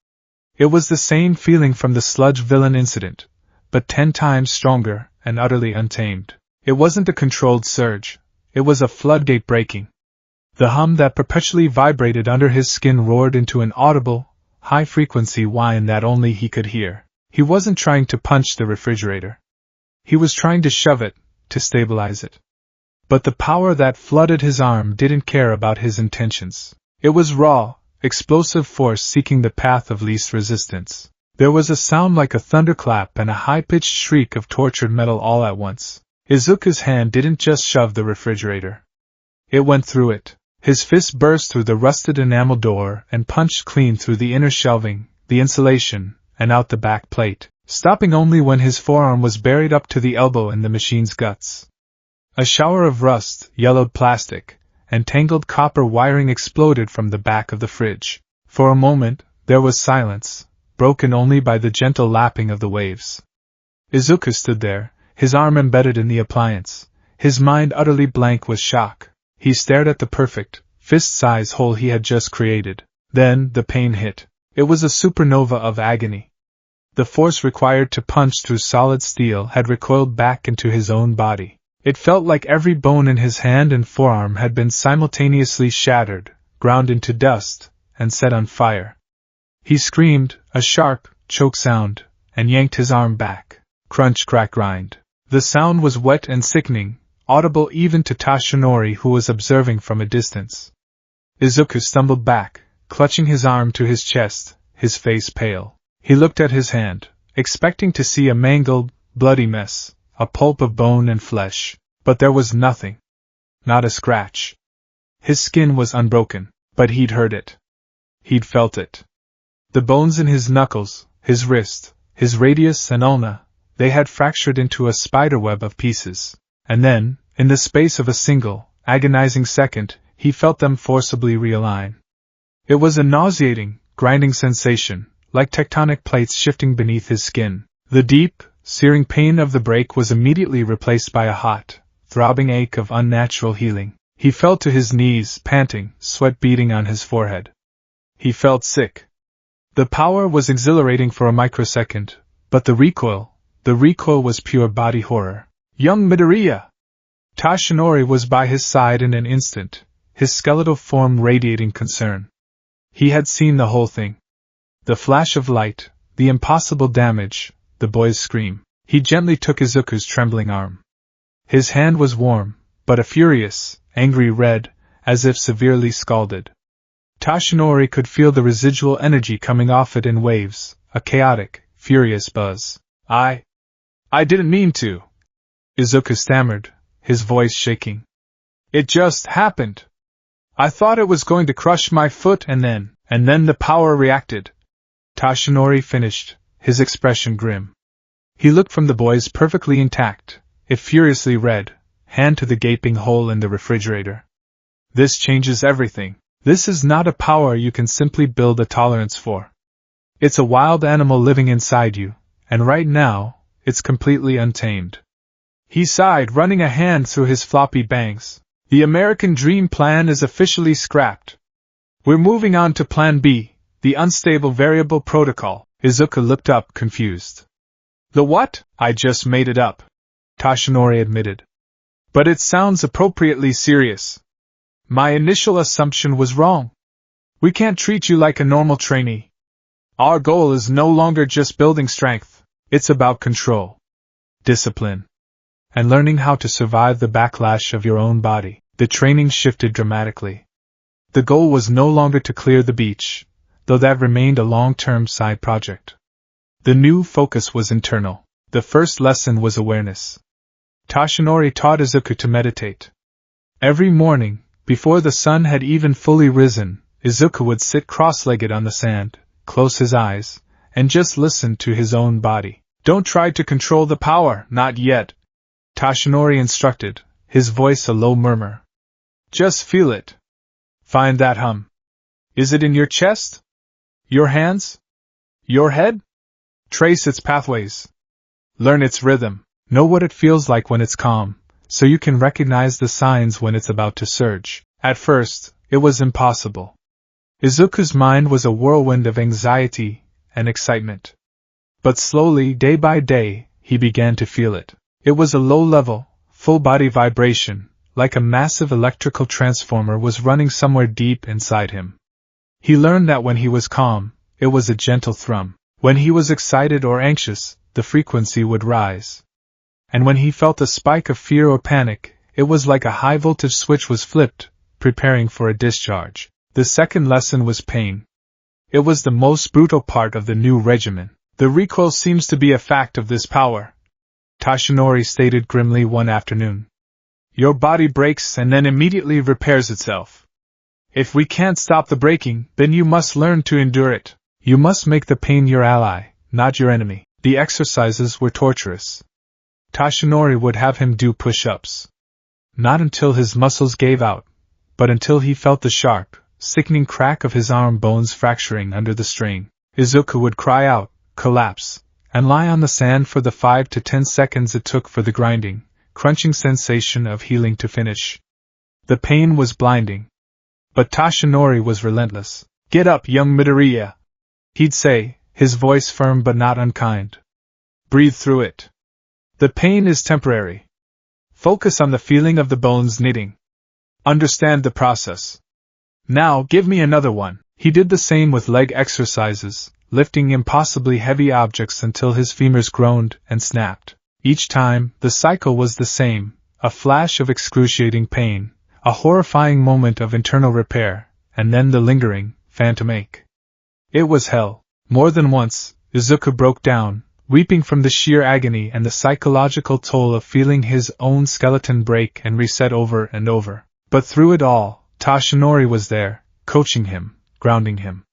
It was the same feeling from the sludge villain incident, but 10 times stronger and utterly untamed. It wasn't a controlled surge, it was a floodgate breaking. The hum that perpetually vibrated under his skin roared into an audible, high-frequency whine that only he could hear. He wasn't trying to punch the refrigerator. He was trying to shove it, to stabilize it. But the power that flooded his arm didn't care about his intentions. It was raw, explosive force seeking the path of least resistance. There was a sound like a thunderclap and a high-pitched shriek of tortured metal all at once. Izuku's hand didn't just shove the refrigerator. It went through it. His fist burst through the rusted enamel door and punched clean through the inner shelving, the insulation, and out the back plate, stopping only when his forearm was buried up to the elbow in the machine's guts. A shower of rust, yellowed plastic, and tangled copper wiring exploded from the back of the fridge. For a moment, there was silence, broken only by the gentle lapping of the waves. Izuku stood there, his arm embedded in the appliance, his mind utterly blank with shock. He stared at the perfect, fist-size hole he had just created. Then, the pain hit. It was a supernova of agony. The force required to punch through solid steel had recoiled back into his own body. It felt like every bone in his hand and forearm had been simultaneously shattered, ground into dust, and set on fire. He screamed, a sharp, choke sound, and yanked his arm back. Crunch, crack, grind. The sound was wet and sickening, audible even to Tashinori, who was observing from a distance. Izuku stumbled back, clutching his arm to his chest, his face pale. He looked at his hand, expecting to see a mangled, bloody mess, a pulp of bone and flesh, but there was nothing. Not a scratch. His skin was unbroken, but he'd heard it. He'd felt it. The bones in his knuckles, his wrist, his radius and ulna, they had fractured into a spiderweb of pieces. And then, in the space of a single, agonizing second, he felt them forcibly realign. It was a nauseating, grinding sensation, like tectonic plates shifting beneath his skin. The deep, searing pain of the break was immediately replaced by a hot, throbbing ache of unnatural healing. He fell to his knees, panting, sweat beading on his forehead. He felt sick. The power was exhilarating for a microsecond, but the recoil was pure body horror. Young Midoriya! Tashinori was by his side in an instant, his skeletal form radiating concern. He had seen the whole thing. The flash of light, the impossible damage, the boy's scream. He gently took Izuku's trembling arm. His hand was warm, but a furious, angry red, as if severely scalded. Tashinori could feel the residual energy coming off it in waves, a chaotic, furious buzz. I didn't mean to. Izuku stammered, his voice shaking. It just happened. I thought it was going to crush my foot and then the power reacted. Tashinori finished, his expression grim. He looked from the boy's perfectly intact, if furiously red, hand to the gaping hole in the refrigerator. This changes everything. This is not a power you can simply build a tolerance for. It's a wild animal living inside you, and right now, it's completely untamed. He sighed, running a hand through his floppy bangs. The American Dream Plan is officially scrapped. We're moving on to Plan B, the Unstable Variable Protocol. Izuku looked up, confused. The what? I just made it up, Tashinori admitted. But it sounds appropriately serious. My initial assumption was wrong. We can't treat you like a normal trainee. Our goal is no longer just building strength. It's about control, discipline, and learning how to survive the backlash of your own body. The training shifted dramatically. The goal was no longer to clear the beach, though that remained a long-term side project. The new focus was internal. The first lesson was awareness. Tashinori taught Izuku to meditate. Every morning, before the sun had even fully risen, Izuku would sit cross-legged on the sand, close his eyes, and just listen to his own body. Don't try to control the power, not yet, Tashinori instructed, his voice a low murmur. Just feel it. Find that hum. Is it in your chest? Your hands? Your head? Trace its pathways. Learn its rhythm. Know what it feels like when it's calm, so you can recognize the signs when it's about to surge. At first, it was impossible. Izuku's mind was a whirlwind of anxiety and excitement. But slowly, day by day, he began to feel it. It was a low-level, full-body vibration, like a massive electrical transformer was running somewhere deep inside him. He learned that when he was calm, it was a gentle thrum. When he was excited or anxious, the frequency would rise. And when he felt a spike of fear or panic, it was like a high-voltage switch was flipped, preparing for a discharge. The second lesson was pain. It was the most brutal part of the new regimen. The recoil seems to be a fact of this power, Tashinori stated grimly one afternoon. Your body breaks and then immediately repairs itself. If we can't stop the breaking, then you must learn to endure it. You must make the pain your ally, not your enemy. The exercises were torturous. Tashinori would have him do push-ups. Not until his muscles gave out, but until he felt the sharp, sickening crack of his arm bones fracturing under the strain. Izuku would cry out, collapse, and lie on the sand for the 5 to 10 seconds it took for the grinding, crunching sensation of healing to finish. The pain was blinding. But Tashinori was relentless. Get up, young Midoriya, he'd say, his voice firm but not unkind. Breathe through it. The pain is temporary. Focus on the feeling of the bones knitting. Understand the process. Now give me another one. He did the same with leg exercises, lifting impossibly heavy objects until his femurs groaned and snapped. Each time, the cycle was the same, a flash of excruciating pain, a horrifying moment of internal repair, and then the lingering, phantom ache. It was hell. More than once, Izuku broke down, weeping from the sheer agony and the psychological toll of feeling his own skeleton break and reset over and over. But through it all, Tashinori was there, coaching him, grounding him.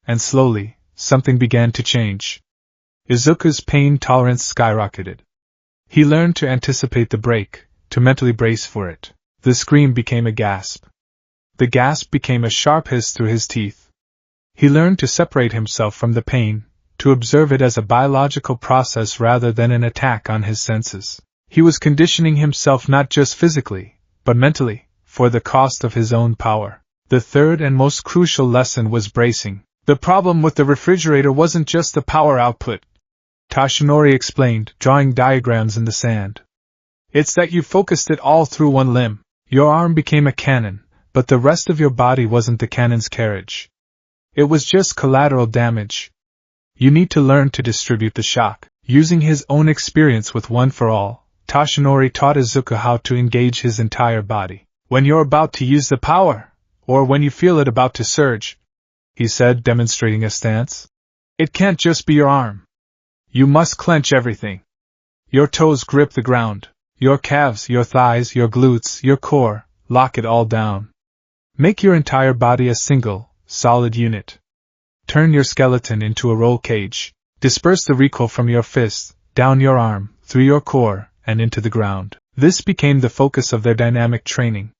And slowly, something began to change. Izuku's pain tolerance skyrocketed. He learned to anticipate the break, to mentally brace for it. The scream became a gasp. The gasp became a sharp hiss through his teeth. He learned to separate himself from the pain, to observe it as a biological process rather than an attack on his senses. He was conditioning himself not just physically, but mentally, for the cost of his own power. The third and most crucial lesson was bracing. The problem with the refrigerator wasn't just the power output, Tashinori explained, drawing diagrams in the sand. It's that you focused it all through one limb. Your arm became a cannon, but the rest of your body wasn't the cannon's carriage. It was just collateral damage. You need to learn to distribute the shock. Using his own experience with One for All, Tashinori taught Izuku how to engage his entire body. When you're about to use the power, or when you feel it about to surge, he said, demonstrating a stance, it can't just be your arm. You must clench everything. Your toes grip the ground, your calves, your thighs, your glutes, your core, lock it all down. Make your entire body a single, solid unit. Turn your skeleton into a roll cage. Disperse the recoil from your fist, down your arm, through your core, and into the ground. This became the focus of their dynamic training.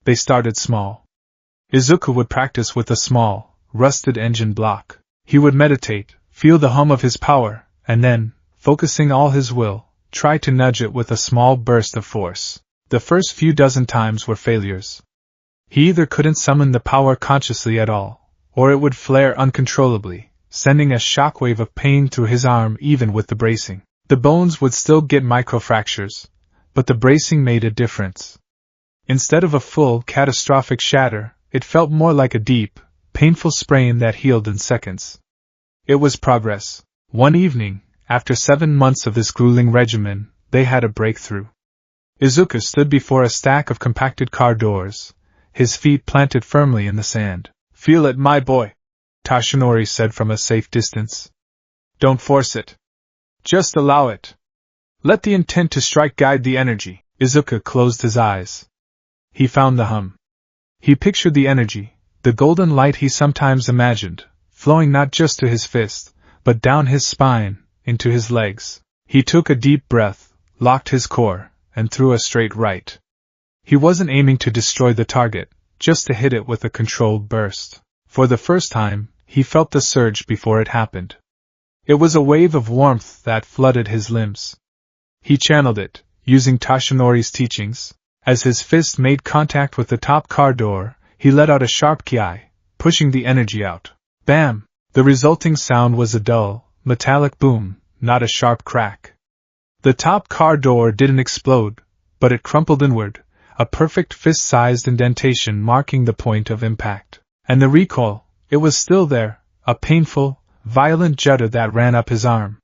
They started small. Izuku would practice with a small, rusted engine block. He would meditate, feel the hum of his power, and then, focusing all his will, try to nudge it with a small burst of force. The first few dozen times were failures. He either couldn't summon the power consciously at all, or it would flare uncontrollably, sending a shockwave of pain through his arm even with the bracing. The bones would still get microfractures, but the bracing made a difference. Instead of a full, catastrophic shatter, it felt more like a deep, painful sprain that healed in seconds. It was progress. One evening, after 7 months of this grueling regimen, they had a breakthrough. Izuku stood before a stack of compacted car doors, his feet planted firmly in the sand. Feel it, my boy, Tashinori said from a safe distance. Don't force it. Just allow it. Let the intent to strike guide the energy. Izuku closed his eyes. He found the hum. He pictured the energy, the golden light he sometimes imagined, flowing not just to his fist, but down his spine, into his legs. He took a deep breath, locked his core, and threw a straight right. He wasn't aiming to destroy the target, just to hit it with a controlled burst. For the first time, he felt the surge before it happened. It was a wave of warmth that flooded his limbs. He channeled it, using Tashinori's teachings. As his fist made contact with the top car door, he let out a sharp ki, pushing the energy out. Bam! The resulting sound was a dull, metallic boom, not a sharp crack. The top car door didn't explode, but it crumpled inward, a perfect fist-sized indentation marking the point of impact. And the recoil, it was still there, a painful, violent judder that ran up his arm.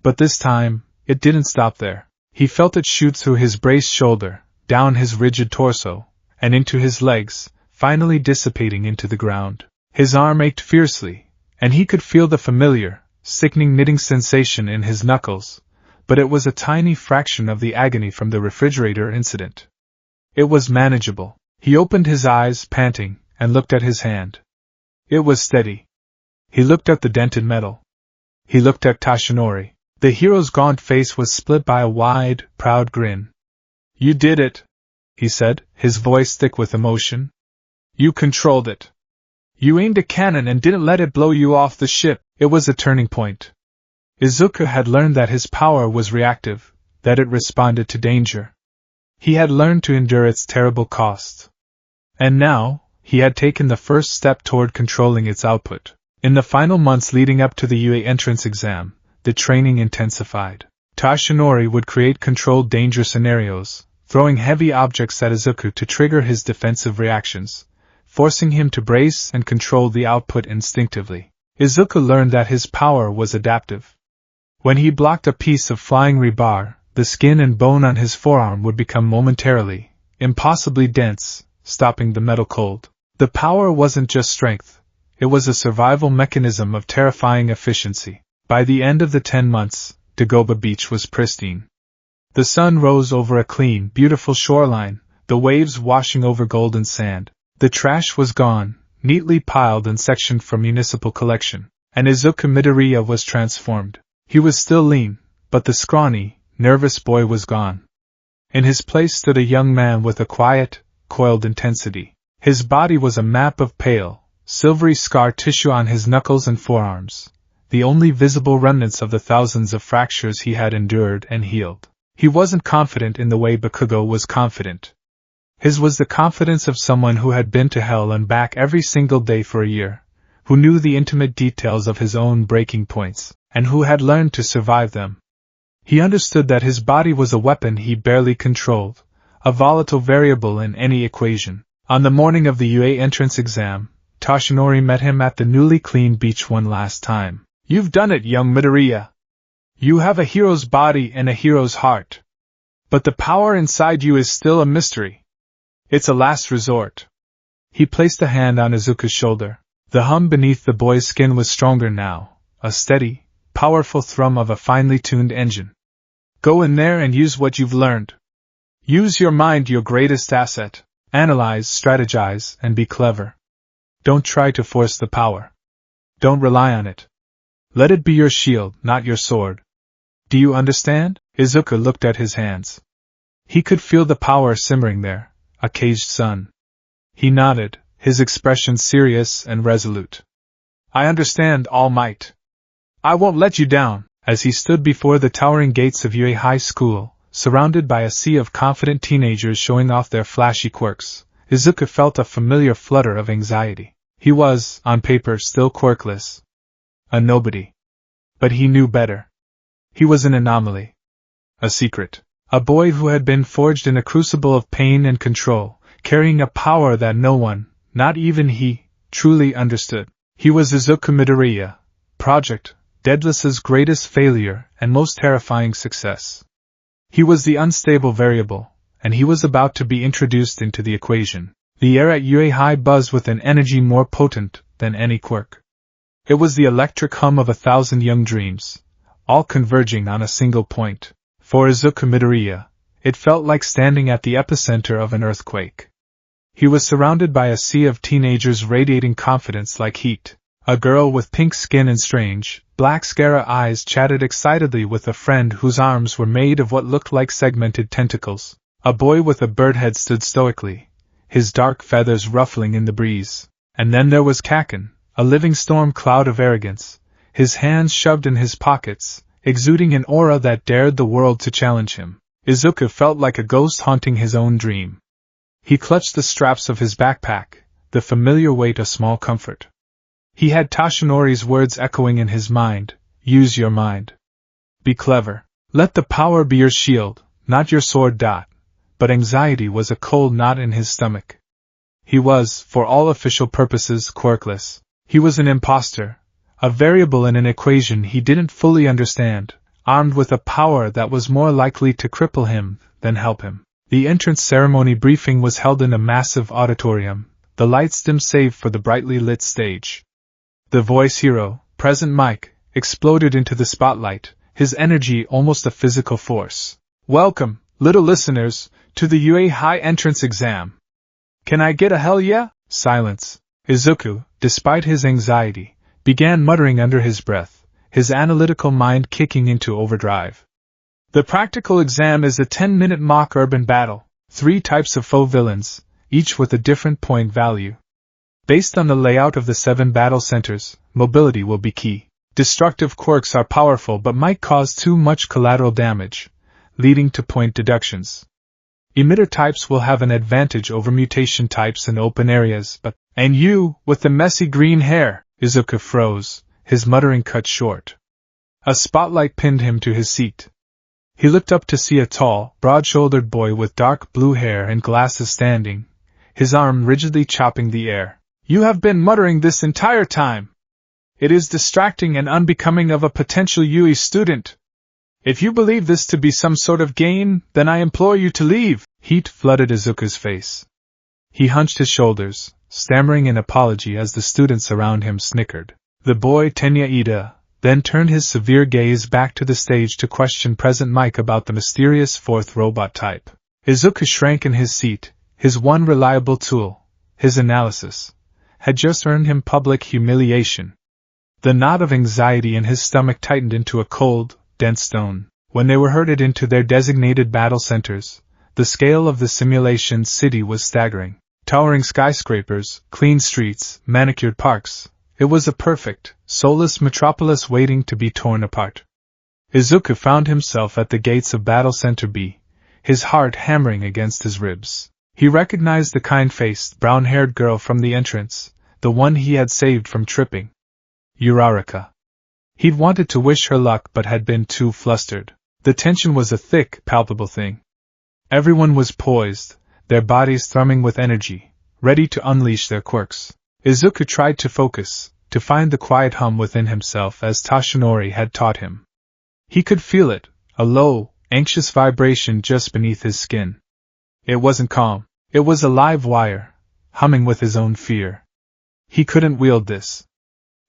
But this time, it didn't stop there. He felt it shoot through his braced shoulder, down his rigid torso, and into his legs, finally dissipating into the ground. His arm ached fiercely, and he could feel the familiar, sickening knitting sensation in his knuckles, but it was a tiny fraction of the agony from the refrigerator incident. It was manageable. He opened his eyes, panting, and looked at his hand. It was steady. He looked at the dented metal. He looked at Tashinori. The hero's gaunt face was split by a wide, proud grin. "You did it," he said, his voice thick with emotion. "You controlled it. You aimed a cannon and didn't let it blow you off the ship." It was a turning point. Izuku had learned that his power was reactive, that it responded to danger. He had learned to endure its terrible costs. And now, he had taken the first step toward controlling its output. In the final months leading up to the UA entrance exam, the training intensified. Tashinori would create controlled danger scenarios, throwing heavy objects at Izuku to trigger his defensive reactions, forcing him to brace and control the output instinctively. Izuku learned that his power was adaptive. When he blocked a piece of flying rebar, the skin and bone on his forearm would become momentarily, impossibly dense, stopping the metal cold. The power wasn't just strength, it was a survival mechanism of terrifying efficiency. By the end of the 10 months, Dagoba Beach was pristine. The sun rose over a clean, beautiful shoreline, the waves washing over golden sand. The trash was gone, neatly piled and sectioned for municipal collection, and Izuku Midoriya was transformed. He was still lean, but the scrawny, nervous boy was gone. In his place stood a young man with a quiet, coiled intensity. His body was a map of pale, silvery scar tissue on his knuckles and forearms, the only visible remnants of the thousands of fractures he had endured and healed. He wasn't confident in the way Bakugo was confident. His was the confidence of someone who had been to hell and back every single day for a year, who knew the intimate details of his own breaking points, and who had learned to survive them. He understood that his body was a weapon he barely controlled, a volatile variable in any equation. On the morning of the UA entrance exam, Tashinori met him at the newly cleaned beach one last time. "You've done it, young Midoriya. You have a hero's body and a hero's heart. But the power inside you is still a mystery. It's a last resort." He placed a hand on Izuku's shoulder. The hum beneath the boy's skin was stronger now, a steady, powerful thrum of a finely tuned engine. "Go in there and use what you've learned. Use your mind, your greatest asset. Analyze, strategize, and be clever. Don't try to force the power. Don't rely on it. Let it be your shield, not your sword. Do you understand?" Izuku looked at his hands. He could feel the power simmering there, a caged sun. He nodded, his expression serious and resolute. "I understand, All Might. I won't let you down." As he stood before the towering gates of UA High School, surrounded by a sea of confident teenagers showing off their flashy quirks, Izuku felt a familiar flutter of anxiety. He was, on paper, still quirkless. A nobody. But he knew better. He was an anomaly. A secret. A boy who had been forged in a crucible of pain and control, carrying a power that no one, not even he, truly understood. He was Izuku Midoriya, Project Daedalus's greatest failure and most terrifying success. He was the unstable variable, and he was about to be introduced into the equation. The air at UA High buzzed with an energy more potent than any quirk. It was the electric hum of 1,000 young dreams, all converging on a single point. For Izuku Midoriya, it felt like standing at the epicenter of an earthquake. He was surrounded by a sea of teenagers radiating confidence like heat. A girl with pink skin and strange, black Scara eyes chatted excitedly with a friend whose arms were made of what looked like segmented tentacles. A boy with a bird head stood stoically, his dark feathers ruffling in the breeze. And then there was Kaken, a living storm cloud of arrogance, his hands shoved in his pockets, exuding an aura that dared the world to challenge him. Izuku felt like a ghost haunting his own dream. He clutched the straps of his backpack, the familiar weight a small comfort. He had Tashinori's words echoing in his mind, use your mind. Be clever. Let the power be your shield, not your sword. But anxiety was a cold knot in his stomach. He was, for all official purposes, quirkless. He was an imposter, a variable in an equation he didn't fully understand, armed with a power that was more likely to cripple him than help him. The entrance ceremony briefing was held in a massive auditorium, the lights dim save for the brightly lit stage. The voice hero, Present Mike, exploded into the spotlight, his energy almost a physical force. Welcome, little listeners, to the UA High Entrance Exam. Can I get a hell yeah? Silence. Izuku, despite his anxiety, began muttering under his breath, his analytical mind kicking into overdrive. The practical exam is a 10-minute mock urban battle, 3 types of faux villains, each with a different point value. Based on the layout of the 7 battle centers, mobility will be key. Destructive quirks are powerful but might cause too much collateral damage, leading to point deductions. Emitter types will have an advantage over mutation types in open areas, but... And you, with the messy green hair! Izuku froze, his muttering cut short. A spotlight pinned him to his seat. He looked up to see a tall, broad-shouldered boy with dark blue hair and glasses standing, his arm rigidly chopping the air. You have been muttering this entire time. It is distracting and unbecoming of a potential UE student. If you believe this to be some sort of game, then I implore you to leave. Heat flooded Izuku's face. He hunched his shoulders, stammering an apology as the students around him snickered. The boy Tenya Ida then turned his severe gaze back to the stage to question Present Mike about the mysterious 4th robot type. Izuku shrank in his seat, his one reliable tool, his analysis, had just earned him public humiliation. The knot of anxiety in his stomach tightened into a cold, dense stone. When they were herded into their designated battle centers, the scale of the simulation city was staggering. Towering skyscrapers, clean streets, manicured parks. It was a perfect, soulless metropolis waiting to be torn apart. Izuku found himself at the gates of Battle Center B, his heart hammering against his ribs. He recognized the kind-faced, brown-haired girl from the entrance, the one he had saved from tripping. Uraraka. He'd wanted to wish her luck but had been too flustered. The tension was a thick, palpable thing. Everyone was poised, their bodies thrumming with energy, ready to unleash their quirks. Izuku tried to focus, to find the quiet hum within himself as Tashinori had taught him. He could feel it, a low, anxious vibration just beneath his skin. It wasn't calm, it was a live wire, humming with his own fear. He couldn't wield this.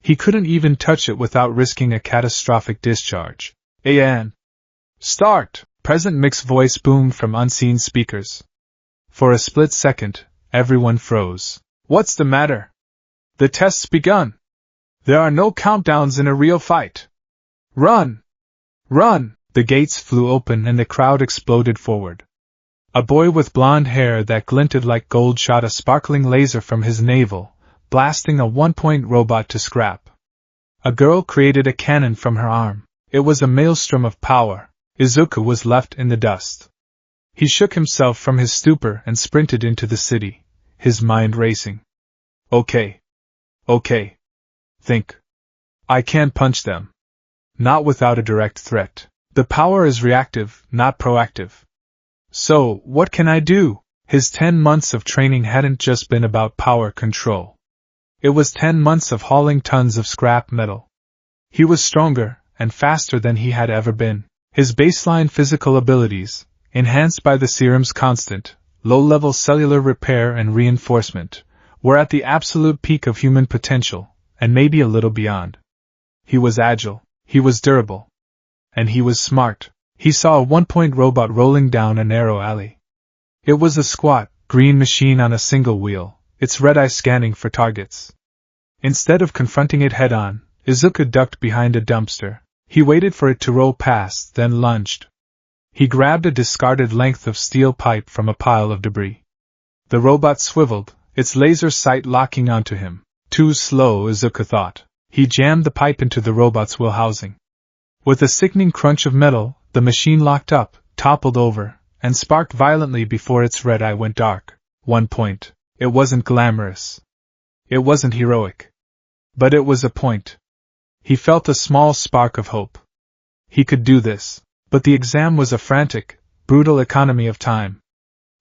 He couldn't even touch it without risking a catastrophic discharge. "An. Start!" Present Mick's voice boomed from unseen speakers. For a split second, everyone froze. What's the matter? The test's begun. There are no countdowns in a real fight. Run! Run! The gates flew open and the crowd exploded forward. A boy with blonde hair that glinted like gold shot a sparkling laser from his navel, blasting a one-point robot to scrap. A girl created a cannon from her arm. It was a maelstrom of power. Izuku was left in the dust. He shook himself from his stupor and sprinted into the city, his mind racing. Okay. Think. I can't punch them. Not without a direct threat. The power is reactive, not proactive. So, what can I do? His 10 months of training hadn't just been about power control. It was 10 months of hauling tons of scrap metal. He was stronger and faster than he had ever been. His baseline physical abilities, enhanced by the serum's constant, low-level cellular repair and reinforcement, were at the absolute peak of human potential, and maybe a little beyond. He was agile, he was durable, and he was smart. He saw a one-point robot rolling down a narrow alley. It was a squat, green machine on a single wheel, its red eye scanning for targets. Instead of confronting it head-on, Izuku ducked behind a dumpster. He waited for it to roll past, then lunged. He grabbed a discarded length of steel pipe from a pile of debris. The robot swiveled, its laser sight locking onto him. Too slow, Izuku thought. He jammed the pipe into the robot's wheel housing. With a sickening crunch of metal, the machine locked up, toppled over, and sparked violently before its red eye went dark. 1 point. It wasn't glamorous. It wasn't heroic. But it was a point. He felt a small spark of hope. He could do this. But the exam was a frantic, brutal economy of time.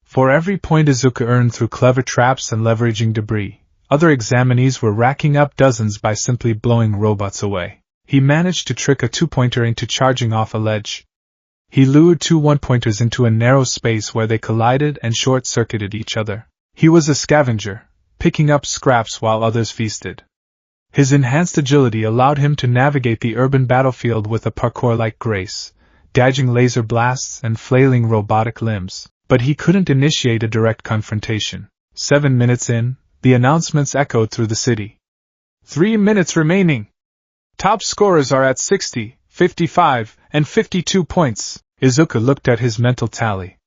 For every point Izuku earned through clever traps and leveraging debris, other examinees were racking up dozens by simply blowing robots away. He managed to trick a 2-pointer into charging off a ledge. He lured 2 1-pointers into a narrow space where they collided and short-circuited each other. He was a scavenger, picking up scraps while others feasted. His enhanced agility allowed him to navigate the urban battlefield with a parkour-like grace, dodging laser blasts and flailing robotic limbs, but he couldn't initiate a direct confrontation. 7 minutes in, the announcements echoed through the city. 3 minutes remaining. Top scorers are at 60, 55, and 52 points. Izuku looked at his mental tally.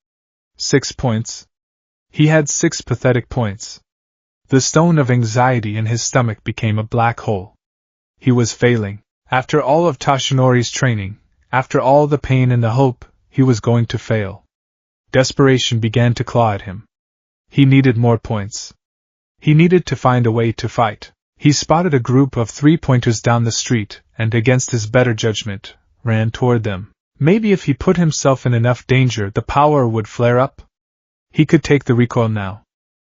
6 points. He had 6 pathetic points. The stone of anxiety in his stomach became a black hole. He was failing. After all of Toshinori's training, after all the pain and the hope, he was going to fail. Desperation began to claw at him. He needed more points. He needed to find a way to fight. He spotted a group of 3-pointers down the street, and against his better judgment, ran toward them. Maybe if he put himself in enough danger the power would flare up? He could take the recoil now.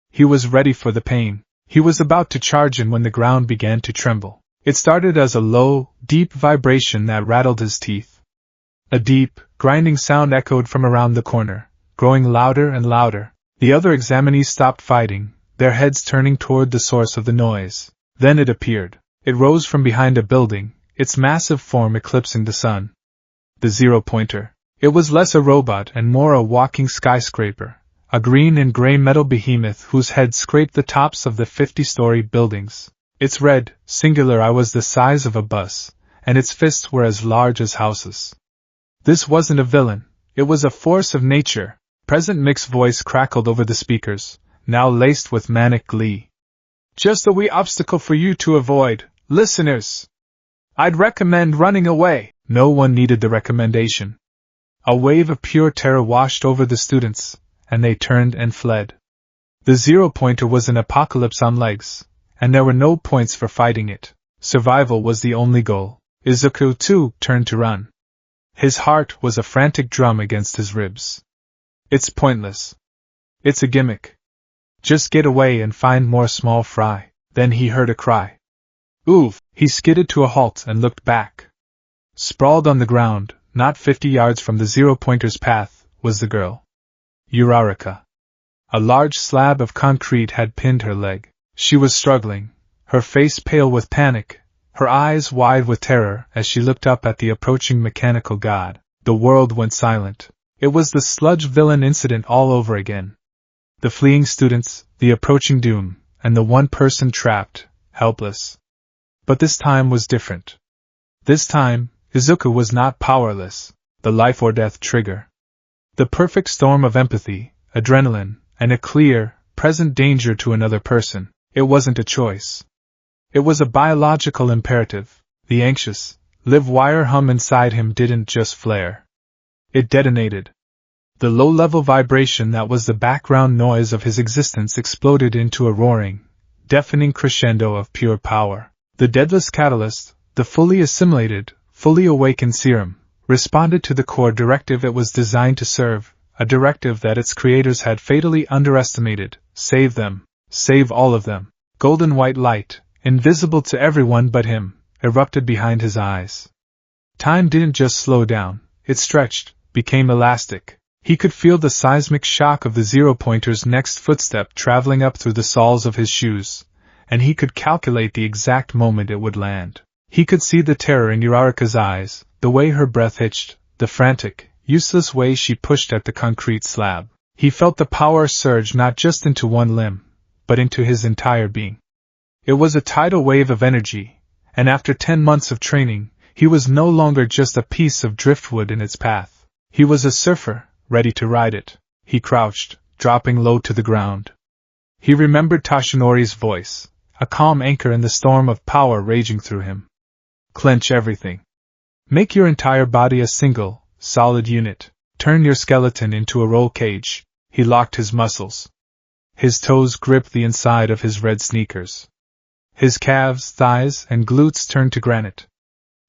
He was ready for the pain. He was about to charge in when the ground began to tremble. It started as a low, deep vibration that rattled his teeth. A deep, grinding sound echoed from around the corner, growing louder and louder. The other examinees stopped fighting, their heads turning toward the source of the noise. Then it appeared. It rose from behind a building, its massive form eclipsing the sun. The 0-pointer. It was less a robot and more a walking skyscraper, a green and gray metal behemoth whose head scraped the tops of the 50-story buildings. Its red, singular eye was the size of a bus, and its fists were as large as houses. This wasn't a villain, it was a force of nature. Present Mick's voice crackled over the speakers, now laced with manic glee. Just a wee obstacle for you to avoid, listeners. I'd recommend running away. No one needed the recommendation. A wave of pure terror washed over the students, and they turned and fled. The 0-pointer was an apocalypse on legs, and there were no points for fighting it. Survival was the only goal. Izuku, too, turned to run. His heart was a frantic drum against his ribs. It's pointless. It's a gimmick. Just get away and find more small fry. Then he heard a cry. Oof! He skidded to a halt and looked back. Sprawled on the ground, not 50 yards from the 0-pointer's path, was the girl. Uraraka. A large slab of concrete had pinned her leg. She was struggling, her face pale with panic, her eyes wide with terror as she looked up at the approaching mechanical god. The world went silent. It was the sludge villain incident all over again. The fleeing students, the approaching doom, and the one person trapped, helpless. But this time was different. This time, Izuku was not powerless, the life or death trigger. The perfect storm of empathy, adrenaline, and a clear, present danger to another person. It wasn't a choice. It was a biological imperative. The anxious, live wire hum inside him didn't just flare. It detonated. The low-level vibration that was the background noise of his existence exploded into a roaring, deafening crescendo of pure power. The deadless catalyst, the fully assimilated, fully awakened serum, responded to the core directive it was designed to serve, a directive that its creators had fatally underestimated: save them, save all of them. Golden white light, invisible to everyone but him, erupted behind his eyes. Time didn't just slow down, it stretched, became elastic. He could feel the seismic shock of the 0-pointer's next footstep traveling up through the soles of his shoes, and he could calculate the exact moment it would land. He could see the terror in Uraraka's eyes, the way her breath hitched, the frantic, useless way she pushed at the concrete slab. He felt the power surge not just into one limb, but into his entire being. It was a tidal wave of energy, and after 10 months of training, he was no longer just a piece of driftwood in its path. He was a surfer, ready to ride it. He crouched, dropping low to the ground. He remembered Toshinori's voice, a calm anchor in the storm of power raging through him. Clench everything. Make your entire body a single, solid unit. Turn your skeleton into a roll cage. He locked his muscles. His toes gripped the inside of his red sneakers. His calves, thighs, and glutes turned to granite.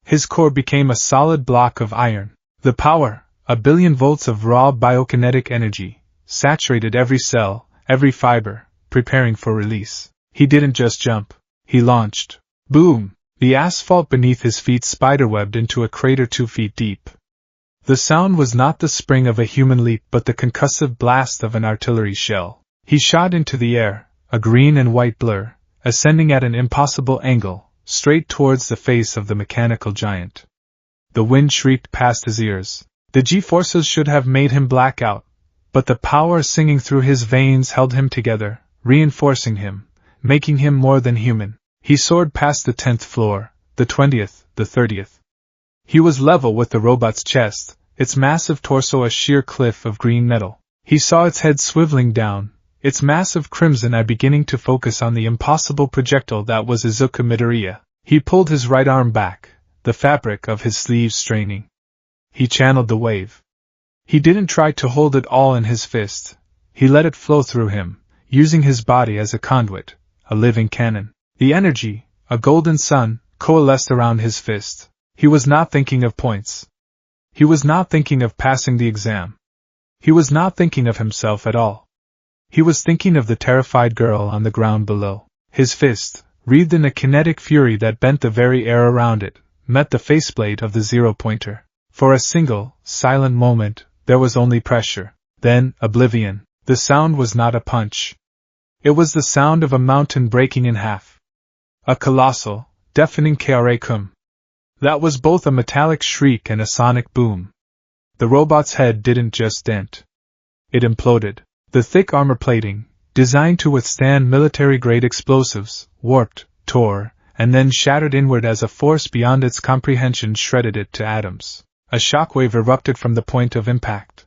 His core became a solid block of iron. The power, 1 billion volts of raw biokinetic energy, saturated every cell, every fiber, preparing for release. He didn't just jump. He launched. Boom! The asphalt beneath his feet spiderwebbed into a crater 2 feet deep. The sound was not the spring of a human leap but the concussive blast of an artillery shell. He shot into the air, a green and white blur, ascending at an impossible angle, straight towards the face of the mechanical giant. The wind shrieked past his ears. The G-forces should have made him black out, but the power singing through his veins held him together, reinforcing him, making him more than human. He soared past the 10th floor, the 20th, the 30th. He was level with the robot's chest, its massive torso a sheer cliff of green metal. He saw its head swiveling down, its massive crimson eye beginning to focus on the impossible projectile that was Izuku Midoriya. He pulled his right arm back, the fabric of his sleeves straining. He channeled the wave. He didn't try to hold it all in his fist. He let it flow through him, using his body as a conduit, a living cannon. The energy, a golden sun, coalesced around his fist. He was not thinking of points. He was not thinking of passing the exam. He was not thinking of himself at all. He was thinking of the terrified girl on the ground below. His fist, wreathed in a kinetic fury that bent the very air around it, met the faceplate of the zero-pointer. For a single, silent moment, there was only pressure. Then, oblivion. The sound was not a punch. It was the sound of a mountain breaking in half. A colossal, deafening karakum. That was both a metallic shriek and a sonic boom. The robot's head didn't just dent. It imploded. The thick armor plating, designed to withstand military-grade explosives, warped, tore, and then shattered inward as a force beyond its comprehension shredded it to atoms. A shockwave erupted from the point of impact.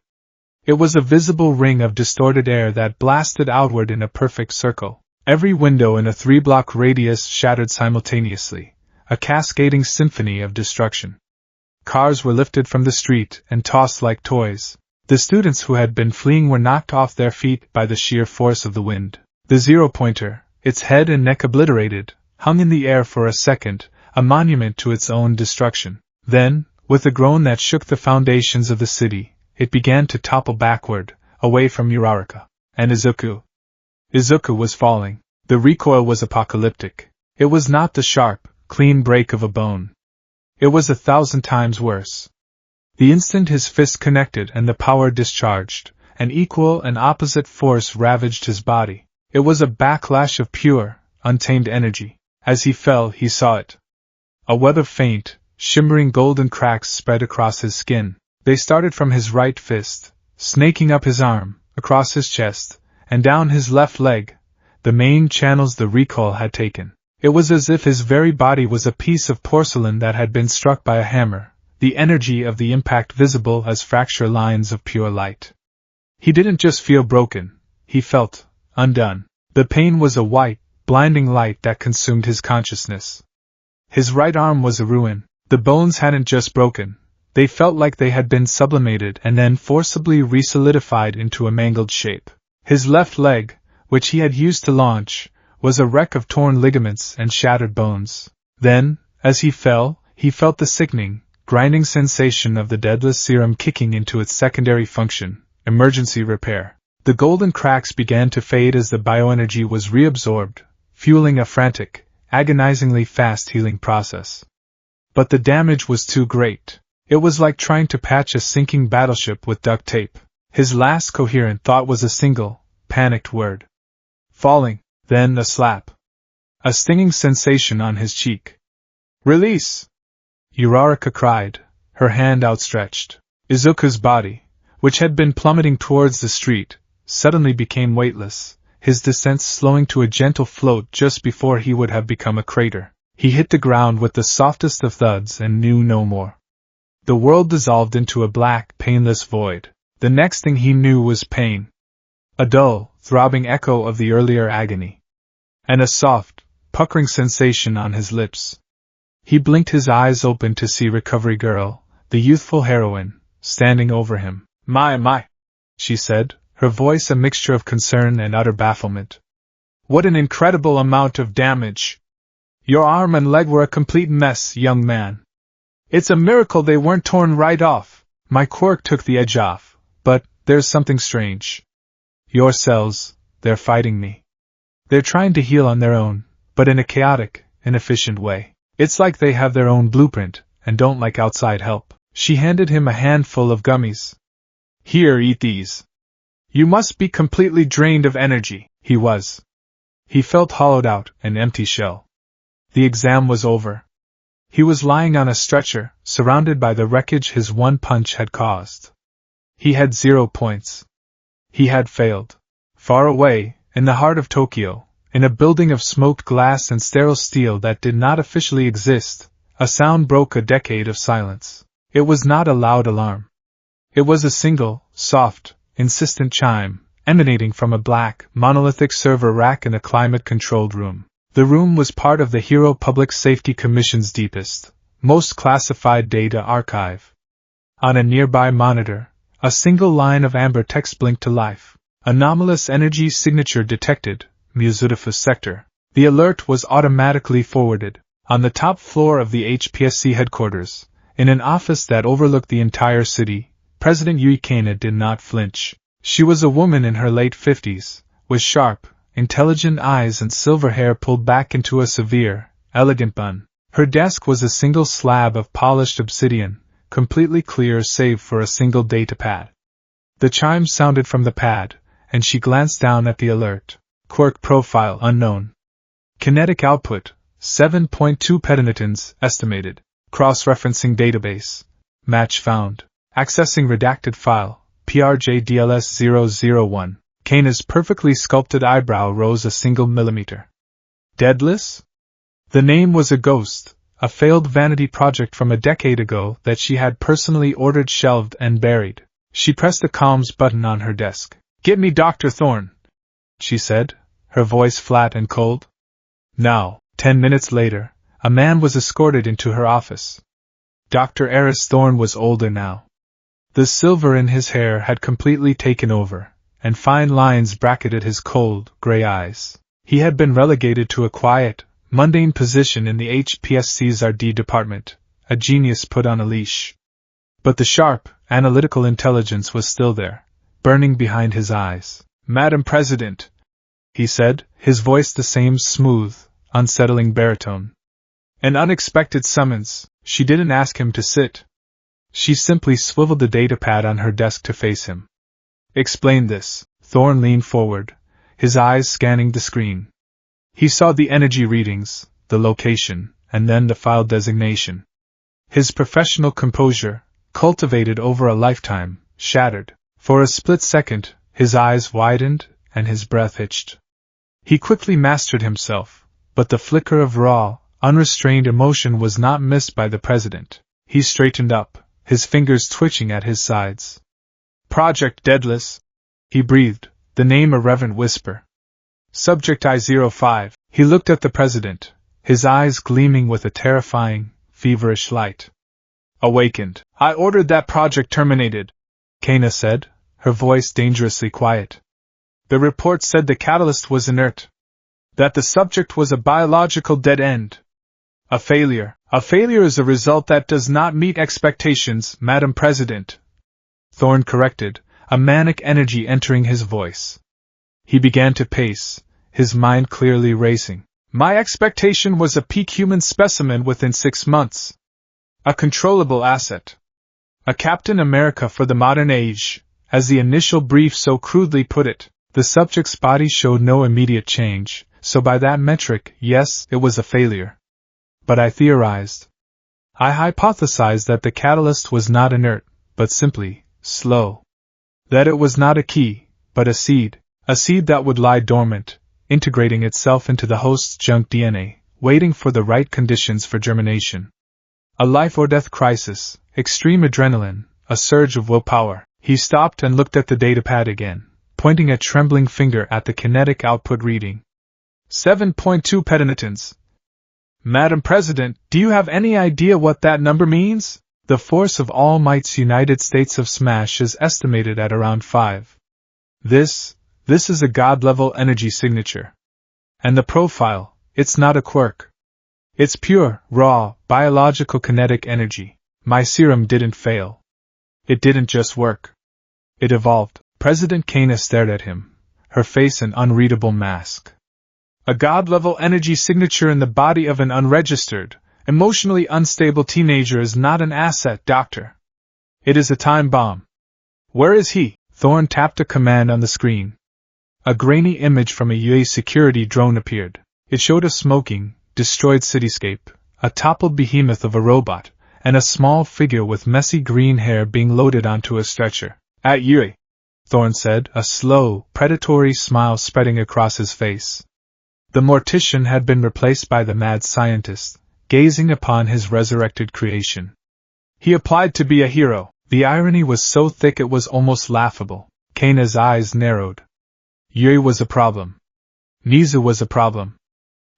It was a visible ring of distorted air that blasted outward in a perfect circle. Every window in a 3-block radius shattered simultaneously, a cascading symphony of destruction. Cars were lifted from the street and tossed like toys. The students who had been fleeing were knocked off their feet by the sheer force of the wind. The zero-pointer, its head and neck obliterated, hung in the air for a second, a monument to its own destruction. Then, with a groan that shook the foundations of the city, it began to topple backward, away from Uraraka. And Izuku. Izuku was falling. The recoil was apocalyptic. It was not the sharp, clean break of a bone. It was 1,000 times worse. The instant his fist connected and the power discharged, an equal and opposite force ravaged his body. It was a backlash of pure, untamed energy. As he fell, he saw it. A web of faint, shimmering golden cracks spread across his skin. They started from his right fist, snaking up his arm, across his chest, and down his left leg, the main channels the recoil had taken. It was as if his very body was a piece of porcelain that had been struck by a hammer, the energy of the impact visible as fracture lines of pure light. He didn't just feel broken, he felt undone. The pain was a white, blinding light that consumed his consciousness. His right arm was a ruin. The bones hadn't just broken, they felt like they had been sublimated and then forcibly resolidified into a mangled shape. His left leg, which he had used to launch, was a wreck of torn ligaments and shattered bones. Then, as he fell, he felt the sickening, grinding sensation of the deadless serum kicking into its secondary function, emergency repair. The golden cracks began to fade as the bioenergy was reabsorbed, fueling a frantic, agonizingly fast healing process. But the damage was too great. It was like trying to patch a sinking battleship with duct tape. His last coherent thought was a single, panicked word. Falling, then a slap. A stinging sensation on his cheek. Release! Uraraka cried, her hand outstretched. Izuku's body, which had been plummeting towards the street, suddenly became weightless, his descent slowing to a gentle float just before he would have become a crater. He hit the ground with the softest of thuds and knew no more. The world dissolved into a black, painless void. The next thing he knew was pain. A dull, throbbing echo of the earlier agony. And a soft, puckering sensation on his lips. He blinked his eyes open to see Recovery Girl, the youthful heroine, standing over him. My, she said, her voice a mixture of concern and utter bafflement. What an incredible amount of damage! Your arm and leg were a complete mess, young man. It's a miracle they weren't torn right off. My quirk took the edge off, but there's something strange. Your cells, they're fighting me. They're trying to heal on their own, but in a chaotic, inefficient way. It's like they have their own blueprint, and don't like outside help. She handed him a handful of gummies. Here, eat these. You must be completely drained of energy. He was. He felt hollowed out, an empty shell. The exam was over. He was lying on a stretcher, surrounded by the wreckage his one punch had caused. He had 0 points. He had failed. Far away, in the heart of Tokyo, in a building of smoked glass and sterile steel that did not officially exist, a sound broke a decade of silence. It was not a loud alarm. It was a single, soft, insistent chime, emanating from a black, monolithic server rack in a climate-controlled room. The room was part of the Hero Public Safety Commission's deepest, most classified data archive. On a nearby monitor, a single line of amber text blinked to life. Anomalous energy signature detected, Musudifus sector. The alert was automatically forwarded. On the top floor of the HPSC headquarters, in an office that overlooked the entire city, President Yui Kana did not flinch. She was a woman in her late 50s, with sharp, intelligent eyes and silver hair pulled back into a severe, elegant bun. Her desk was a single slab of polished obsidian, completely clear save for a single data pad. The chime sounded from the pad, and she glanced down at the alert. Quirk profile unknown. Kinetic output, 7.2 petanewtons, estimated. Cross-referencing database. Match found. Accessing redacted file, PRJ-DLS-001. Kana's perfectly sculpted eyebrow rose a single millimeter. Deadless? The name was a ghost, a failed vanity project from a decade ago that she had personally ordered shelved and buried. She pressed the comms button on her desk. Get me Dr. Thorne, she said, her voice flat and cold. Now, 10 minutes later, a man was escorted into her office. Dr. Eris Thorne was older now. The silver in his hair had completely taken over, and fine lines bracketed his cold, gray eyes. He had been relegated to a quiet, mundane position in the HPSC's RD department, a genius put on a leash. But the sharp, analytical intelligence was still there, burning behind his eyes. Madam President, he said, his voice the same smooth, unsettling baritone. An unexpected summons. She didn't ask him to sit. She simply swiveled the datapad on her desk to face him. Explain this. Thorne leaned forward, his eyes scanning the screen. He saw the energy readings, the location, and then the file designation. His professional composure, cultivated over a lifetime, shattered. For a split second, his eyes widened, and his breath hitched. He quickly mastered himself, but the flicker of raw, unrestrained emotion was not missed by the president. He straightened up, his fingers twitching at his sides. Project Deadless, he breathed, the name a reverent whisper. Subject I-05. He looked at the president, his eyes gleaming with a terrifying, feverish light. Awakened. I ordered that project terminated, Kana said, her voice dangerously quiet. The report said the catalyst was inert. That the subject was a biological dead end. A failure. A failure is a result that does not meet expectations, Madam President. Thorne corrected, a manic energy entering his voice. He began to pace, his mind clearly racing. My expectation was a peak human specimen within 6 months. A controllable asset. A Captain America for the modern age, as the initial brief so crudely put it. The subject's body showed no immediate change, so by that metric, yes, it was a failure. But I theorized. I hypothesized that the catalyst was not inert, but simply slow. That it was not a key, but a seed that would lie dormant, integrating itself into the host's junk DNA, waiting for the right conditions for germination. A life-or-death crisis, extreme adrenaline, a surge of willpower. He stopped and looked at the datapad again, pointing a trembling finger at the kinetic output reading. 7.2 petanewtons. Madam President, do you have any idea what that number means? The force of All Might's United States of Smash is estimated at around 5. This is a God-level energy signature. And the profile, it's not a quirk. It's pure, raw, biological kinetic energy. My serum didn't fail. It didn't just work. It evolved. President Kana stared at him, her face an unreadable mask. A God-level energy signature in the body of an unregistered, emotionally unstable teenager is not an asset, Doctor. It is a time bomb. Where is he? Thorne tapped a command on the screen. A grainy image from a UA security drone appeared. It showed a smoking, destroyed cityscape, a toppled behemoth of a robot, and a small figure with messy green hair being loaded onto a stretcher. At UA, Thorne said, a slow, predatory smile spreading across his face. The mortician had been replaced by the mad scientist, gazing upon his resurrected creation. He applied to be a hero. The irony was so thick it was almost laughable. Kana's eyes narrowed. Yui was a problem. Nizu was a problem.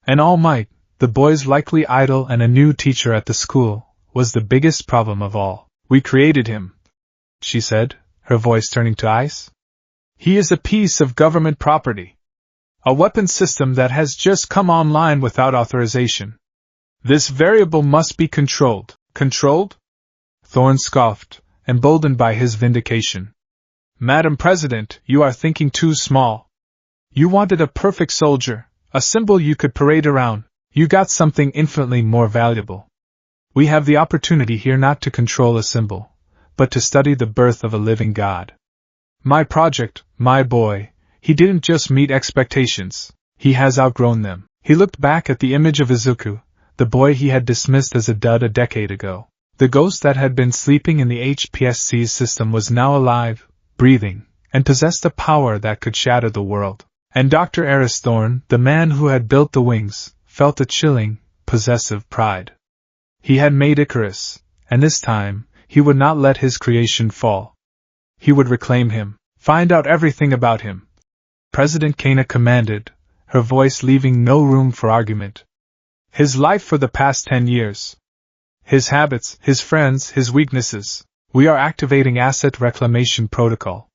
And All Might, the boy's likely idol and a new teacher at the school, was the biggest problem of all. We created him, she said, her voice turning to ice. He is a piece of government property. A weapon system that has just come online without authorization. This variable must be controlled. Controlled? Thorne scoffed, emboldened by his vindication. Madam President, you are thinking too small. You wanted a perfect soldier, a symbol you could parade around. You got something infinitely more valuable. We have the opportunity here not to control a symbol, but to study the birth of a living God. My project, my boy, he didn't just meet expectations, he has outgrown them. He looked back at the image of Izuku, the boy he had dismissed as a dud a decade ago. The ghost that had been sleeping in the HPSC's system was now alive, breathing, and possessed a power that could shatter the world. And Dr. Eris Thorne, the man who had built the wings, felt a chilling, possessive pride. He had made Icarus, and this time, he would not let his creation fall. He would reclaim him, find out everything about him. President Kana commanded, her voice leaving no room for argument. His life for the past 10 years. His habits, his friends, his weaknesses. We are activating Asset Reclamation Protocol.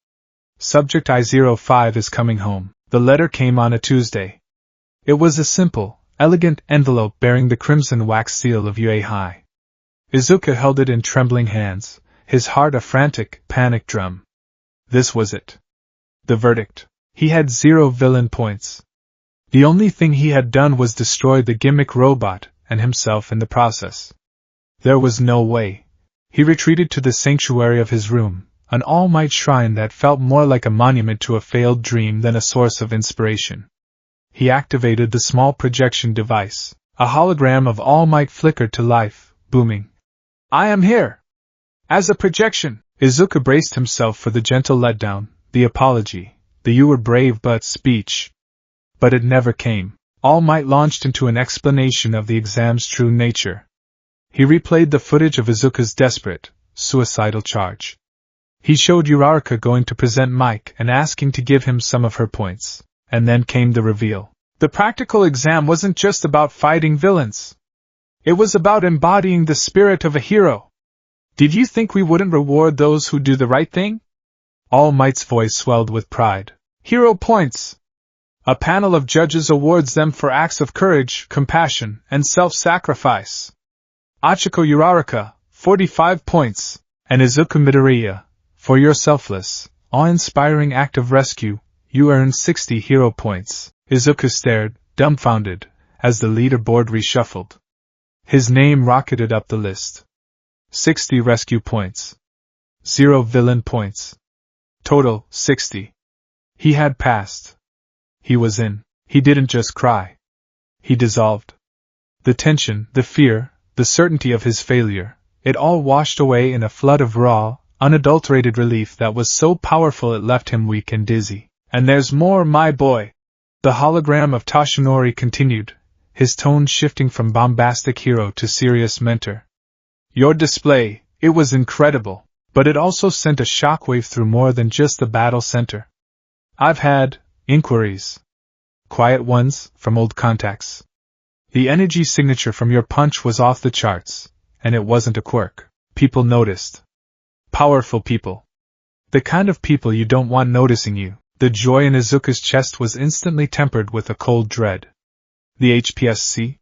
Subject I-05 is coming home. The letter came on a Tuesday. It was a simple, elegant envelope bearing the crimson wax seal of UA High. Izuku held it in trembling hands, his heart a frantic, panic drum. This was it. The verdict. He had 0 villain points. The only thing he had done was destroy the gimmick robot, and himself in the process. There was no way. He retreated to the sanctuary of his room, an all-might shrine that felt more like a monument to a failed dream than a source of inspiration. He activated the small projection device. A hologram of All Might flickered to life, booming. I am here! As a projection, Izuku braced himself for the gentle letdown, the apology, the you were brave but speech. But it never came. All Might launched into an explanation of the exam's true nature. He replayed the footage of Izuku's desperate, suicidal charge. He showed Uraraka going to present Mike and asking to give him some of her points. And then came the reveal. The practical exam wasn't just about fighting villains. It was about embodying the spirit of a hero. Did you think we wouldn't reward those who do the right thing? All Might's voice swelled with pride. Hero points! A panel of judges awards them for acts of courage, compassion, and self-sacrifice. Achiko Uraraka, 45 points, and Izuku Midoriya, for your selfless, awe-inspiring act of rescue, you earned 60 hero points. Izuku stared, dumbfounded, as the leaderboard reshuffled. His name rocketed up the list. 60 rescue points. 0 villain points. Total, 60. He had passed. He was in. He didn't just cry. He dissolved. The tension, the fear, the certainty of his failure, it all washed away in a flood of raw, unadulterated relief that was so powerful it left him weak and dizzy. And there's more, my boy. The hologram of Toshinori continued, his tone shifting from bombastic hero to serious mentor. Your display, it was incredible, but it also sent a shockwave through more than just the battle center. I've had inquiries. quiet ones, from old contacts. The energy signature from your punch was off the charts, and it wasn't a quirk. People noticed. Powerful people. The kind of people you don't want noticing you. The joy in Izuku's chest was instantly tempered with a cold dread. The HPSC?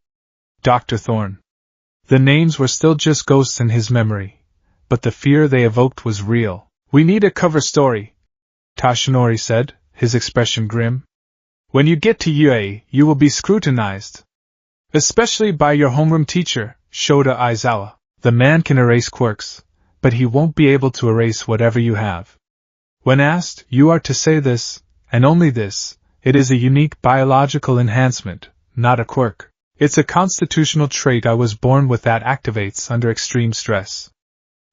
Dr. Thorne. The names were still just ghosts in his memory, but the fear they evoked was real. We need a cover story, Tashinori said, his expression grim. When you get to UA, you will be scrutinized. Especially by your homeroom teacher, Shota Aizawa. The man can erase quirks, but he won't be able to erase whatever you have. When asked, you are to say this, and only this. It is a unique biological enhancement, not a quirk. It's a constitutional trait I was born with that activates under extreme stress.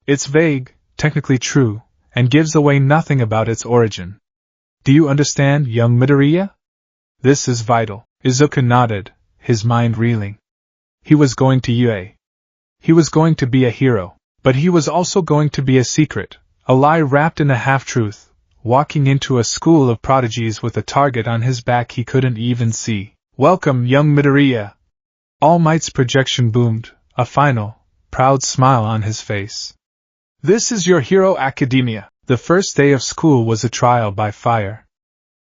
It's vague, technically true, and gives away nothing about its origin. Do you understand, young Midoriya? This is vital. Izuku nodded, his mind reeling. He was going to UA. He was going to be a hero, but he was also going to be a secret, a lie wrapped in a half-truth, walking into a school of prodigies with a target on his back he couldn't even see. Welcome, young Midoriya. All Might's projection boomed, a final, proud smile on his face. This is your Hero Academia. The first day of school was a trial by fire.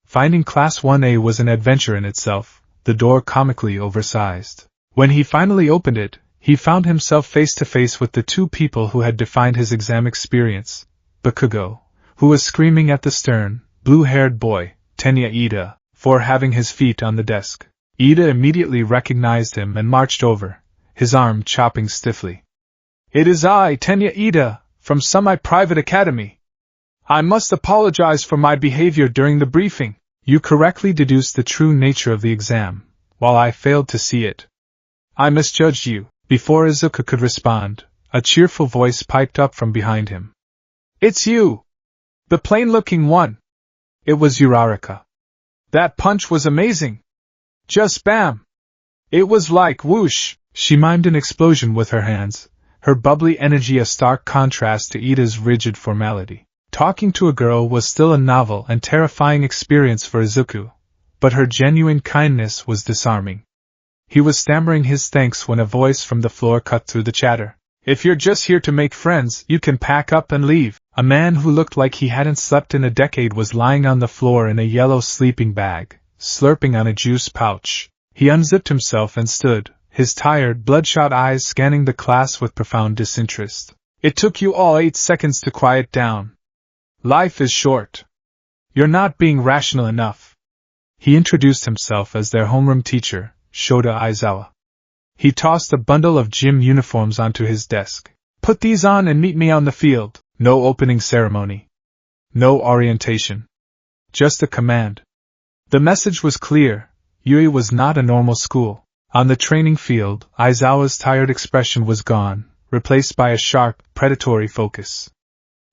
Finding Class 1A was an adventure in itself, the door comically oversized. When he finally opened it, he found himself face to face with the two people who had defined his exam experience. Bakugo, who was screaming at the stern, blue-haired boy, Tenya Ida, for having his feet on the desk. Ida immediately recognized him and marched over, his arm chopping stiffly. It is I, Tenya Ida, from Semi-Private Academy. I must apologize for my behavior during the briefing. You correctly deduced the true nature of the exam, while I failed to see it. I misjudged you. Before Izuku could respond, a cheerful voice piped up from behind him. It's you! The plain-looking one! It was Uraraka. That punch was amazing! Just bam! It was like whoosh! She mimed an explosion with her hands, her bubbly energy a stark contrast to Ida's rigid formality. Talking to a girl was still a novel and terrifying experience for Izuku, but her genuine kindness was disarming. He was stammering his thanks when a voice from the floor cut through the chatter. If you're just here to make friends, you can pack up and leave. A man who looked like he hadn't slept in a decade was lying on the floor in a yellow sleeping bag, slurping on a juice pouch. He unzipped himself and stood, his tired, bloodshot eyes scanning the class with profound disinterest. It took you all 8 seconds to quiet down. Life is short. You're not being rational enough. He introduced himself as their homeroom teacher, Shota Aizawa. He tossed a bundle of gym uniforms onto his desk. Put these on and meet me on the field. No opening ceremony. No orientation. Just a command. The message was clear. Yui was not a normal school. On the training field, Aizawa's tired expression was gone, replaced by a sharp, predatory focus.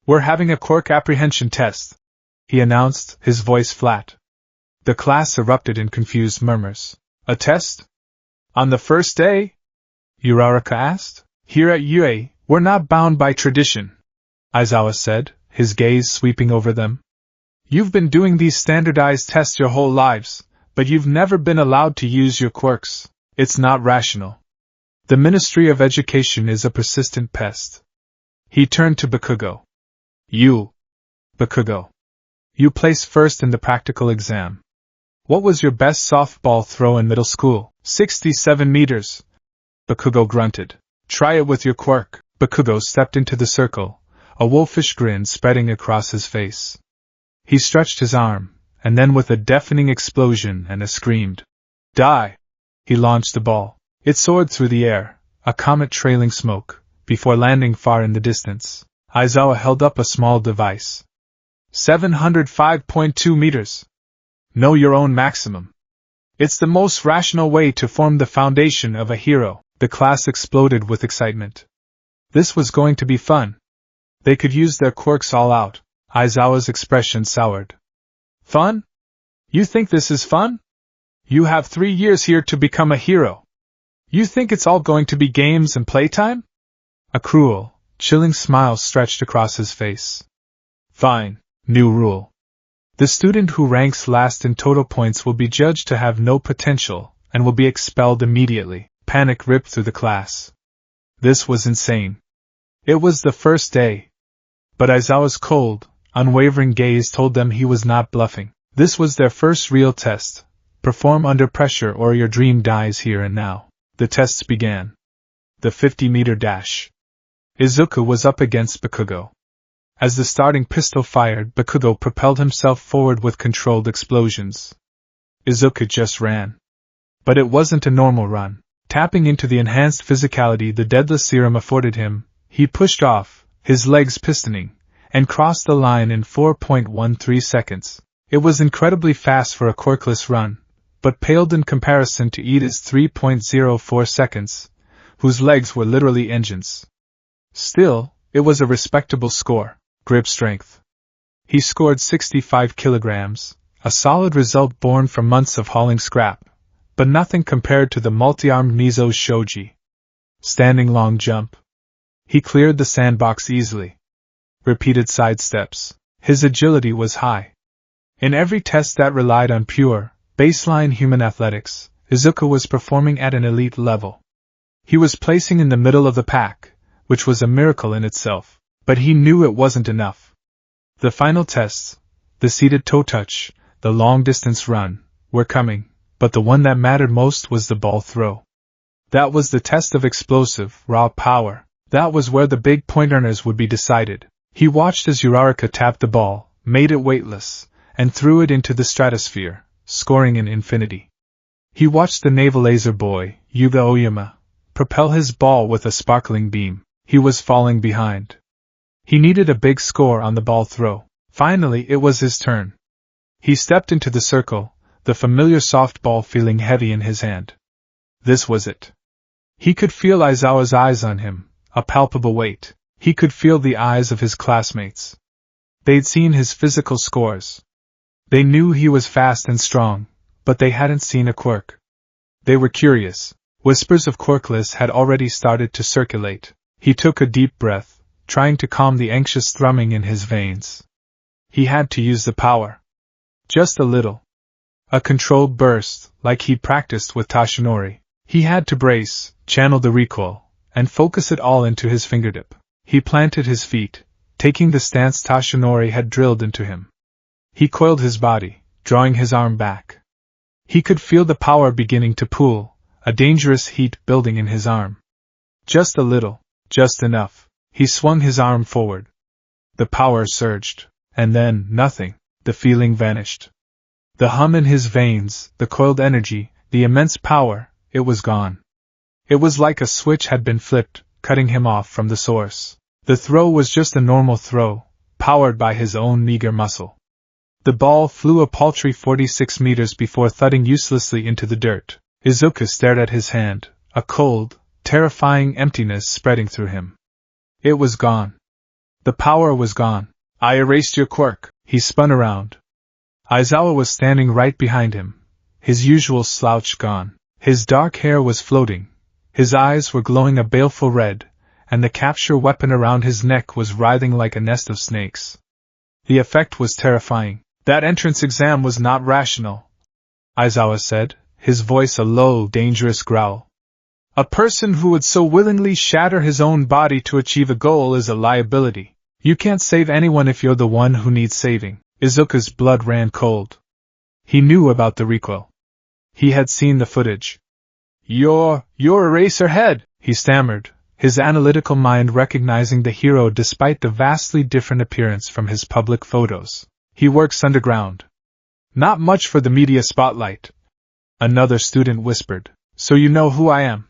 We're having a quirk apprehension test, he announced, his voice flat. The class erupted in confused murmurs. A test? On the first day? Uraraka asked. Here at UA, we're not bound by tradition, Aizawa said, his gaze sweeping over them. You've been doing these standardized tests your whole lives, but you've never been allowed to use your quirks. It's not rational. The Ministry of Education is a persistent pest. He turned to Bakugo. You, Bakugo. You placed first in the practical exam. What was your best softball throw in middle school? 67 meters. Bakugo grunted. Try it with your quirk. Bakugo stepped into the circle, a wolfish grin spreading across his face. He stretched his arm, and then with a deafening explosion and a screamed, Die! He launched the ball. It soared through the air, a comet trailing smoke, before landing far in the distance. Aizawa held up a small device. 705.2 meters. Know your own maximum. It's the most rational way to form the foundation of a hero. The class exploded with excitement. This was going to be fun. They could use their quirks all out. Aizawa's expression soured. Fun? You think this is fun? You have 3 years here to become a hero. You think it's all going to be games and playtime? A cruel, chilling smile stretched across his face. Fine, new rule. The student who ranks last in total points will be judged to have no potential, and will be expelled immediately. Panic ripped through the class. This was insane. It was the first day. But Aizawa's cold, unwavering gaze told them he was not bluffing. This was their first real test. Perform under pressure or your dream dies here and now. The tests began. The 50-meter dash. Izuku was up against Bakugo. As the starting pistol fired, Bakugo propelled himself forward with controlled explosions. Izuku just ran. But it wasn't a normal run. Tapping into the enhanced physicality the Deadless Serum afforded him, he pushed off, his legs pistoning, and crossed the line in 4.13 seconds. It was incredibly fast for a quirkless run, but paled in comparison to Ida's 3.04 seconds, whose legs were literally engines. Still, it was a respectable score. Grip strength. He scored 65 kilograms, a solid result born from months of hauling scrap, but nothing compared to the multi-armed Mizo's shoji. Standing long jump. He cleared the sandbox easily. Repeated sidesteps. His agility was high. In every test that relied on pure, baseline human athletics, Izuku was performing at an elite level. He was placing in the middle of the pack, which was a miracle in itself, but he knew it wasn't enough. The final tests, the seated toe touch, the long-distance run, were coming, but the one that mattered most was the ball throw. That was the test of explosive, raw power. That was where the big point earners would be decided. He watched as Uraraka tapped the ball, made it weightless, and threw it into the stratosphere, scoring in infinity. He watched the naval laser boy, Yuga Oyama, propel his ball with a sparkling beam. He was falling behind. He needed a big score on the ball throw. Finally, it was his turn. He stepped into the circle, the familiar softball feeling heavy in his hand. This was it. He could feel Aizawa's eyes on him, a palpable weight. He could feel the eyes of his classmates. They'd seen his physical scores. They knew he was fast and strong, but they hadn't seen a quirk. They were curious. Whispers of quirkless had already started to circulate. He took a deep breath, trying to calm the anxious thrumming in his veins. He had to use the power. Just a little. A controlled burst, like he'd practiced with Tashinori. He had to brace, channel the recoil, and focus it all into his fingertip. He planted his feet, taking the stance Tashinori had drilled into him. He coiled his body, drawing his arm back. He could feel the power beginning to pool, a dangerous heat building in his arm. Just a little, just enough. He swung his arm forward. The power surged, and then, nothing. The feeling vanished. The hum in his veins, the coiled energy, the immense power, it was gone. It was like a switch had been flipped, cutting him off from the source. The throw was just a normal throw, powered by his own meager muscle. The ball flew a paltry 46 meters before thudding uselessly into the dirt. Izuku stared at his hand, a cold, terrifying emptiness spreading through him. It was gone. The power was gone. I erased your quirk. He spun around. Aizawa was standing right behind him, his usual slouch gone. His dark hair was floating, his eyes were glowing a baleful red, and the capture weapon around his neck was writhing like a nest of snakes. The effect was terrifying. That entrance exam was not rational, Aizawa said, his voice a low, dangerous growl. A person who would so willingly shatter his own body to achieve a goal is a liability. You can't save anyone if you're the one who needs saving. Izuku's blood ran cold. He knew about the recoil. He had seen the footage. You're Eraserhead, he stammered, his analytical mind recognizing the hero despite the vastly different appearance from his public photos. He works underground. Not much for the media spotlight. Another student whispered. So you know who I am,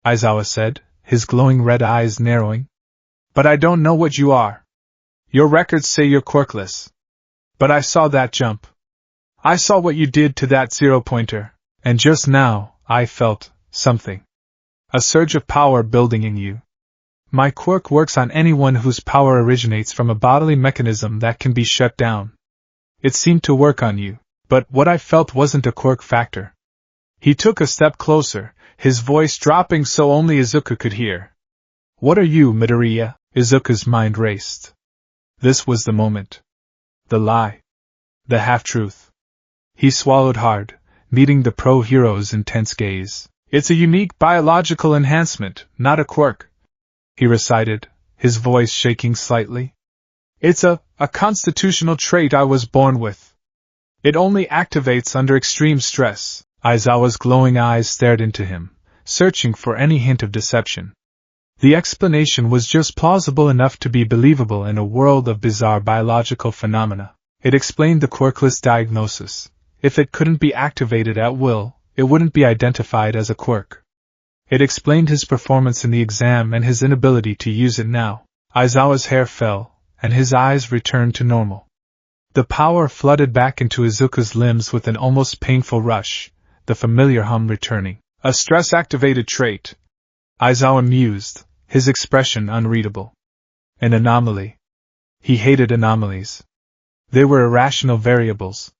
Aizawa said, his glowing red eyes narrowing. But I don't know what you are. Your records say you're quirkless. But I saw that jump. I saw what you did to that zero-pointer, and just now, I felt something. A surge of power building in you. My quirk works on anyone whose power originates from a bodily mechanism that can be shut down. It seemed to work on you, but what I felt wasn't a quirk factor. He took a step closer, his voice dropping so only Izuku could hear. What are you, Midoriya? Izuku's mind raced. This was the moment. The lie. The half-truth. He swallowed hard, meeting the pro-hero's intense gaze. It's a unique biological enhancement, not a quirk, he recited, his voice shaking slightly. It's a constitutional trait I was born with. It only activates under extreme stress. Aizawa's glowing eyes stared into him, searching for any hint of deception. The explanation was just plausible enough to be believable in a world of bizarre biological phenomena. It explained the quirkless diagnosis. If it couldn't be activated at will, it wouldn't be identified as a quirk. It explained his performance in the exam and his inability to use it now. Aizawa's hair fell, and his eyes returned to normal. The power flooded back into Izuku's limbs with an almost painful rush, the familiar hum returning. A stress-activated trait, Aizawa mused, his expression unreadable. An anomaly. He hated anomalies. They were irrational variables.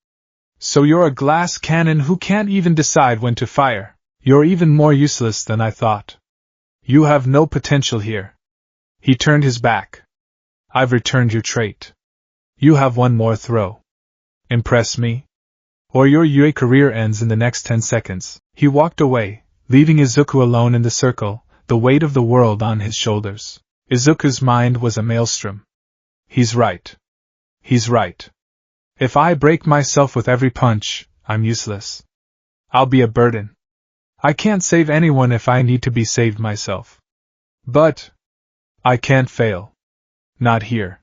So you're a glass cannon who can't even decide when to fire. You're even more useless than I thought. You have no potential here. He turned his back. I've returned your trait. You have one more throw. Impress me? Or your UA career ends in the next 10 seconds. He walked away, leaving Izuku alone in the circle, the weight of the world on his shoulders. Izuku's mind was a maelstrom. He's right. He's right. If I break myself with every punch, I'm useless. I'll be a burden. I can't save anyone if I need to be saved myself. But I can't fail. Not here.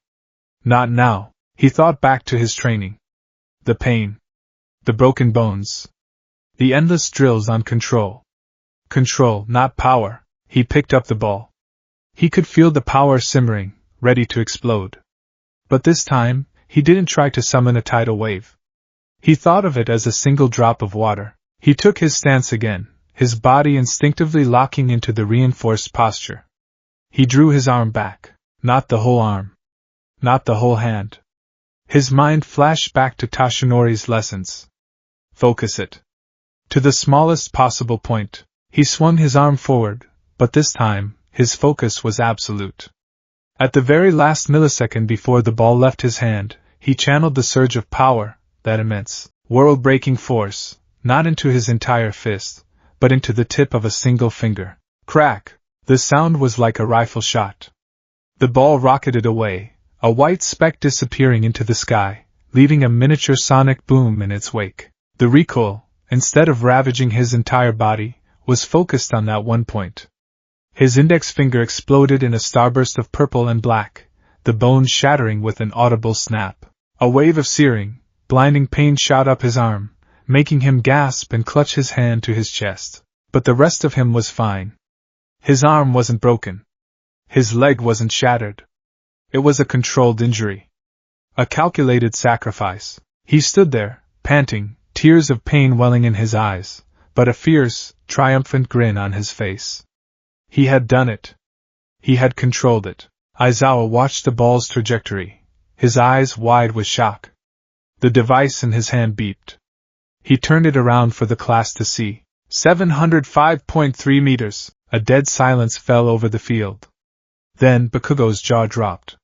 Not now. He thought back to his training. The pain. The broken bones. The endless drills on control. Control, not power. He picked up the ball. He could feel the power simmering, ready to explode. But this time, he didn't try to summon a tidal wave. He thought of it as a single drop of water. He took his stance again, his body instinctively locking into the reinforced posture. He drew his arm back. Not the whole arm. Not the whole hand. His mind flashed back to Tashinori's lessons. Focus it. To the smallest possible point. He swung his arm forward, but this time, his focus was absolute. At the very last millisecond before the ball left his hand, he channeled the surge of power, that immense, world-breaking force, not into his entire fist, but into the tip of a single finger. Crack! The sound was like a rifle shot. The ball rocketed away, a white speck disappearing into the sky, leaving a miniature sonic boom in its wake. The recoil, instead of ravaging his entire body, was focused on that one point. His index finger exploded in a starburst of purple and black, the bone shattering with an audible snap. A wave of searing, blinding pain shot up his arm, making him gasp and clutch his hand to his chest. But the rest of him was fine. His arm wasn't broken. His leg wasn't shattered. It was a controlled injury. A calculated sacrifice. He stood there, panting, tears of pain welling in his eyes, but a fierce, triumphant grin on his face. He had done it. He had controlled it. Aizawa watched the ball's trajectory, his eyes wide with shock. The device in his hand beeped. He turned it around for the class to see. 705.3 meters. A dead silence fell over the field. Then Bakugo's jaw dropped.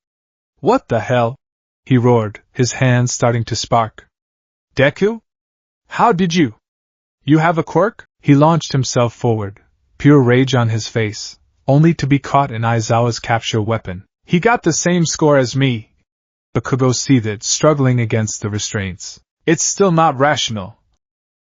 What the hell? He roared, his hands starting to spark. Deku? How did you? You have a quirk? He launched himself forward, pure rage on his face, only to be caught in Aizawa's capture weapon. He got the same score as me. Bakugo seethed, struggling against the restraints. It's still not rational.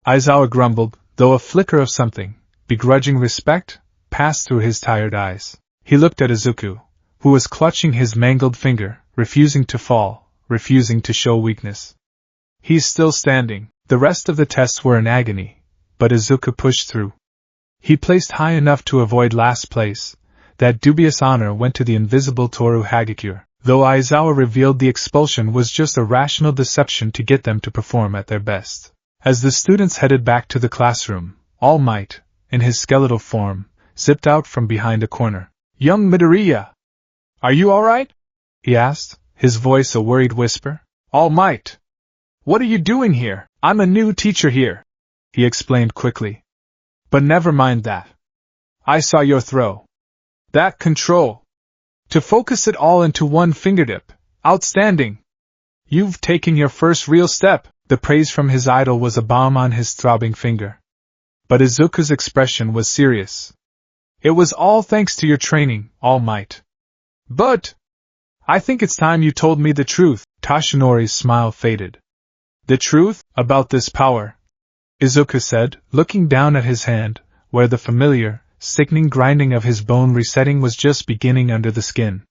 Aizawa grumbled, though a flicker of something, begrudging respect, passed through his tired eyes. He looked at Izuku, who was clutching his mangled finger, refusing to fall, refusing to show weakness. He's still standing. The rest of the tests were in agony, but Izuku pushed through. He placed high enough to avoid last place. That dubious honor went to the invisible Toru Hagakure, though Aizawa revealed the expulsion was just a rational deception to get them to perform at their best. As the students headed back to the classroom, All Might, in his skeletal form, zipped out from behind a corner. Young Midoriya! Are you alright? He asked, his voice a worried whisper. All Might! What are you doing here? I'm a new teacher here, he explained quickly. But never mind that. I saw your throw. That control. To focus it all into one fingertip. Outstanding. You've taken your first real step. The praise from his idol was a balm on his throbbing finger. But Izuku's expression was serious. It was all thanks to your training, All Might. But I think it's time you told me the truth. Tashinori's smile faded. The truth about this power? Izuku said, looking down at his hand, where the familiar, sickening grinding of his bone resetting was just beginning under the skin.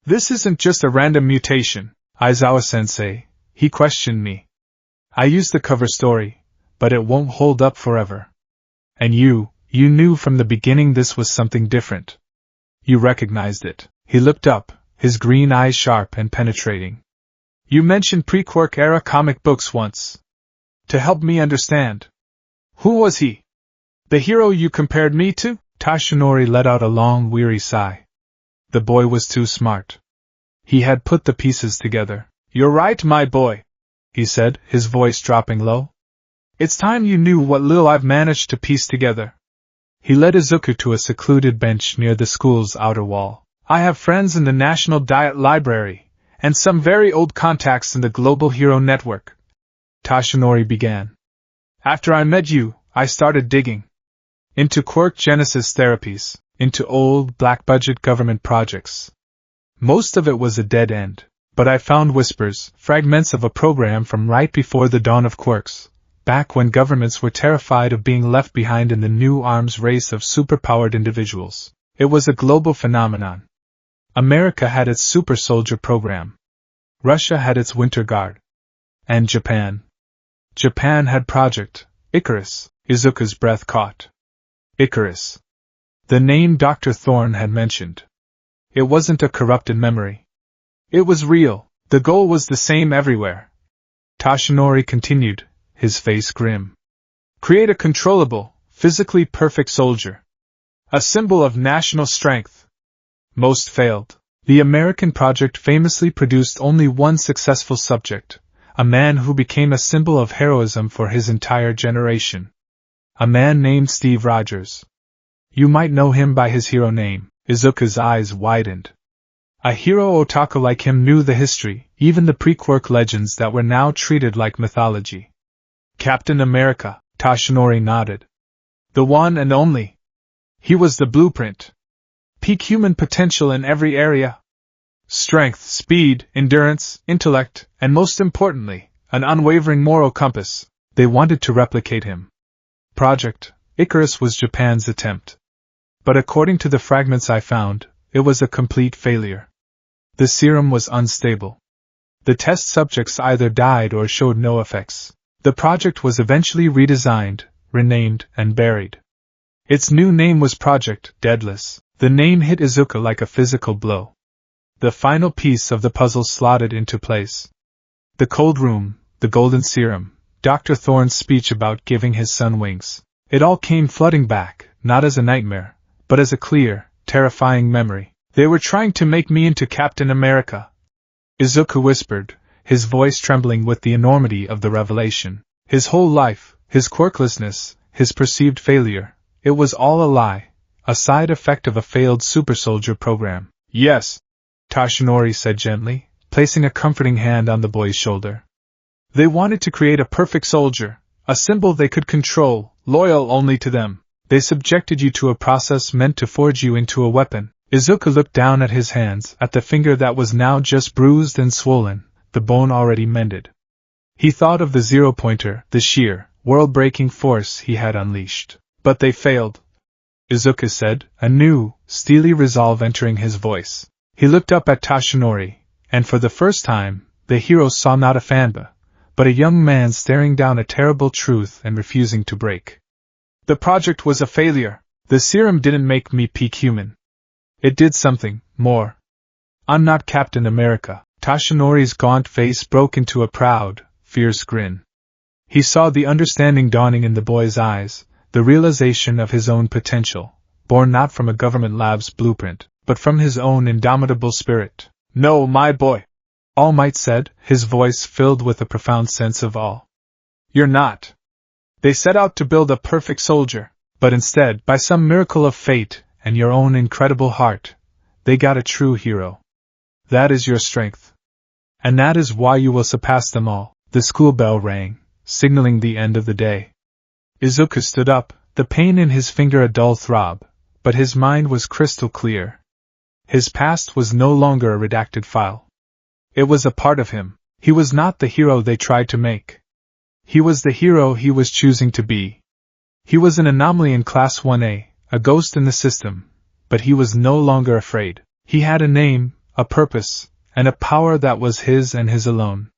This isn't just a random mutation, Aizawa-sensei, he questioned me. I used the cover story, but it won't hold up forever. And you knew from the beginning this was something different. You recognized it. He looked up, his green eyes sharp and penetrating. You mentioned pre-Quark era comic books once. To help me understand. Who was he? The hero you compared me to? Tashinori let out a long, weary sigh. The boy was too smart. He had put the pieces together. You're right, my boy, he said, his voice dropping low. It's time you knew what little I've managed to piece together. He led Izuku to a secluded bench near the school's outer wall. I have friends in the National Diet Library, and some very old contacts in the Global Hero Network. Tashinori began. After I met you, I started digging. Into Quark Genesis therapies, into old, black-budget government projects. Most of it was a dead end, but I found whispers, fragments of a program from right before the dawn of Quarks, back when governments were terrified of being left behind in the new arms race of superpowered individuals. It was a global phenomenon. America had its super soldier program. Russia had its Winter Guard. And Japan. Japan had Project Icarus. Izuku's breath caught. Icarus. The name Dr. Thorne had mentioned. It wasn't a corrupted memory. It was real. The goal was the same everywhere. Tashinori continued, his face grim. Create a controllable, physically perfect soldier. A symbol of national strength. Most failed. The American project famously produced only one successful subject, a man who became a symbol of heroism for his entire generation. A man named Steve Rogers. You might know him by his hero name. Izuku's eyes widened. A hero otaku like him knew the history, even the pre-Quark legends that were now treated like mythology. Captain America, Tashinori nodded. The one and only. He was the blueprint. Peak human potential in every area. Strength, speed, endurance, intellect, and most importantly, an unwavering moral compass. They wanted to replicate him. Project Icarus was Japan's attempt. But according to the fragments I found, it was a complete failure. The serum was unstable. The test subjects either died or showed no effects. The project was eventually redesigned, renamed, and buried. Its new name was Project Deadless. The name hit Izuku like a physical blow. The final piece of the puzzle slotted into place. The cold room, the golden serum, Dr. Thorne's speech about giving his son wings. It all came flooding back, not as a nightmare, but as a clear, terrifying memory. They were trying to make me into Captain America. Izuku whispered, his voice trembling with the enormity of the revelation. His whole life, his quirklessness, his perceived failure, it was all a lie, a side effect of a failed super soldier program. Yes, Tashinori said gently, placing a comforting hand on the boy's shoulder. They wanted to create a perfect soldier, a symbol they could control, loyal only to them. They subjected you to a process meant to forge you into a weapon. Izuku looked down at his hands, at the finger that was now just bruised and swollen, the bone already mended. He thought of the zero-pointer, the sheer, world-breaking force he had unleashed. But they failed, Izuku said, a new, steely resolve entering his voice. He looked up at Tashinori, and for the first time, the hero saw not a fanba, but a young man staring down a terrible truth and refusing to break. The project was a failure. The serum didn't make me peak human. It did something more. I'm not Captain America. Tashinori's gaunt face broke into a proud, fierce grin. He saw the understanding dawning in the boy's eyes, the realization of his own potential, born not from a government lab's blueprint, but from his own indomitable spirit. No, my boy, All Might said, his voice filled with a profound sense of awe. You're not. They set out to build a perfect soldier, but instead, by some miracle of fate and your own incredible heart, they got a true hero. That is your strength. And that is why you will surpass them all. The school bell rang, signaling the end of the day. Izuku stood up, the pain in his finger a dull throb, but his mind was crystal clear. His past was no longer a redacted file. It was a part of him. He was not the hero they tried to make. He was the hero he was choosing to be. He was an anomaly in Class 1A, a ghost in the system, but he was no longer afraid. He had a name, a purpose, and a power that was his and his alone.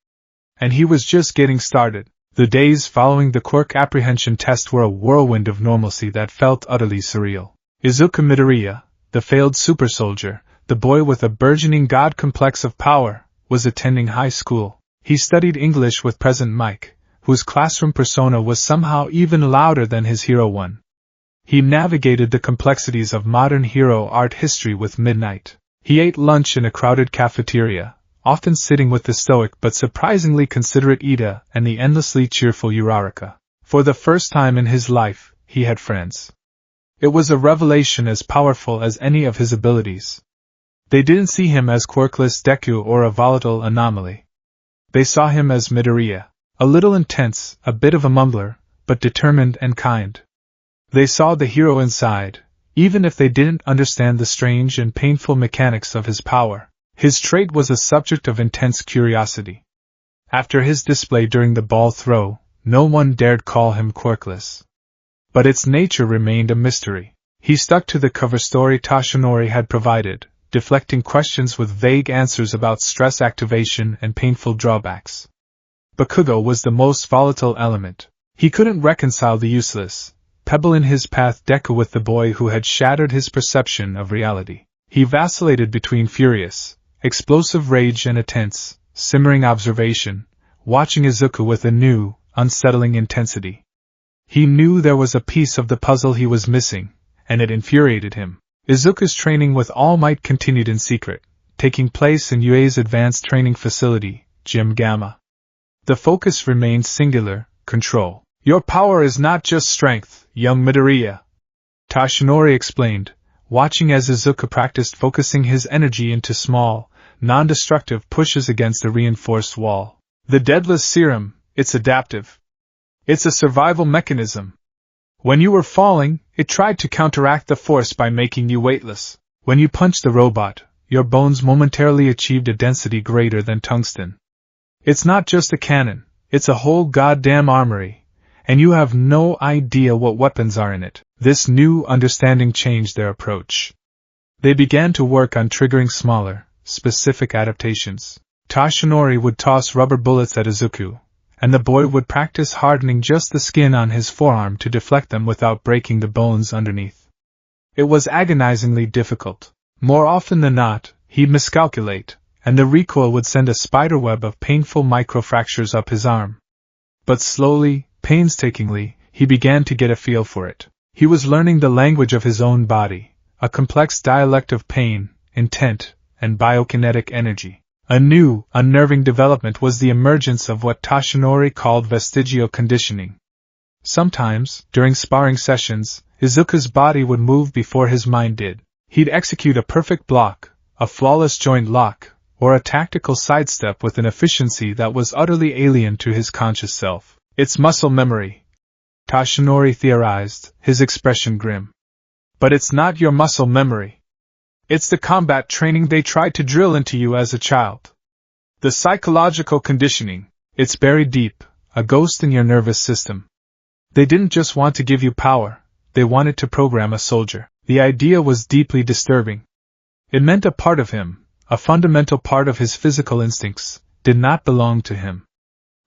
And he was just getting started. The days following the quirk apprehension test were a whirlwind of normalcy that felt utterly surreal. Izuku Midoriya, the failed super soldier, the boy with a burgeoning god complex of power, was attending high school. He studied English with President Mike, whose classroom persona was somehow even louder than his hero one. He navigated the complexities of modern hero art history with Midnight. He ate lunch in a crowded cafeteria, often sitting with the stoic but surprisingly considerate Ida and the endlessly cheerful Uraraka. For the first time in his life, he had friends. It was a revelation as powerful as any of his abilities. They didn't see him as quirkless Deku or a volatile anomaly. They saw him as Midoriya, a little intense, a bit of a mumbler, but determined and kind. They saw the hero inside, even if they didn't understand the strange and painful mechanics of his power. His trait was a subject of intense curiosity. After his display during the ball throw, no one dared call him quirkless. But its nature remained a mystery. He stuck to the cover story Toshinori had provided, deflecting questions with vague answers about stress activation and painful drawbacks. Bakugo was the most volatile element. He couldn't reconcile the useless, pebble in his path Deku with the boy who had shattered his perception of reality. He vacillated between furious, explosive rage and a tense, simmering observation, watching Izuku with a new, unsettling intensity. He knew there was a piece of the puzzle he was missing, and it infuriated him. Izuku's training with All Might continued in secret, taking place in UA's advanced training facility, Gym Gamma. The focus remained singular, control. Your power is not just strength, young Midoriya, Toshinori explained, watching as Izuku practiced focusing his energy into small, non-destructive pushes against a reinforced wall. The Deadless Serum, it's adaptive. It's a survival mechanism. When you were falling, it tried to counteract the force by making you weightless. When you punched the robot, your bones momentarily achieved a density greater than tungsten. It's not just a cannon, it's a whole goddamn armory, and you have no idea what weapons are in it. This new understanding changed their approach. They began to work on triggering smaller, specific adaptations. Toshinori would toss rubber bullets at Izuku, and the boy would practice hardening just the skin on his forearm to deflect them without breaking the bones underneath. It was agonizingly difficult. More often than not, he'd miscalculate, and the recoil would send a spiderweb of painful microfractures up his arm. But slowly, painstakingly, he began to get a feel for it. He was learning the language of his own body, a complex dialect of pain, intent, and biokinetic energy. A new, unnerving development was the emergence of what Toshinori called vestigial conditioning. Sometimes, during sparring sessions, Izuku's body would move before his mind did. He'd execute a perfect block, a flawless joint lock, or a tactical sidestep with an efficiency that was utterly alien to his conscious self. It's muscle memory, Toshinori theorized, his expression grim. But it's not your muscle memory. It's the combat training they tried to drill into you as a child. The psychological conditioning, it's buried deep, a ghost in your nervous system. They didn't just want to give you power, they wanted to program a soldier. The idea was deeply disturbing. It meant a part of him, a fundamental part of his physical instincts, did not belong to him.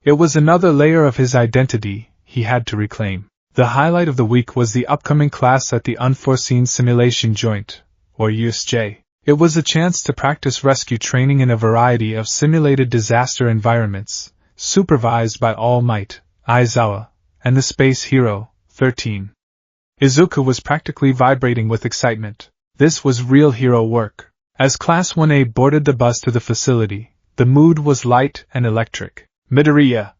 It was another layer of his identity he had to reclaim. The highlight of the week was the upcoming class at the Unforeseen Simulation Joint, or USJ. It was a chance to practice rescue training in a variety of simulated disaster environments, supervised by All Might, Aizawa, and the space hero, 13. Izuku was practically vibrating with excitement. This was real hero work. As Class 1A boarded the bus to the facility, the mood was light and electric. Midoriya,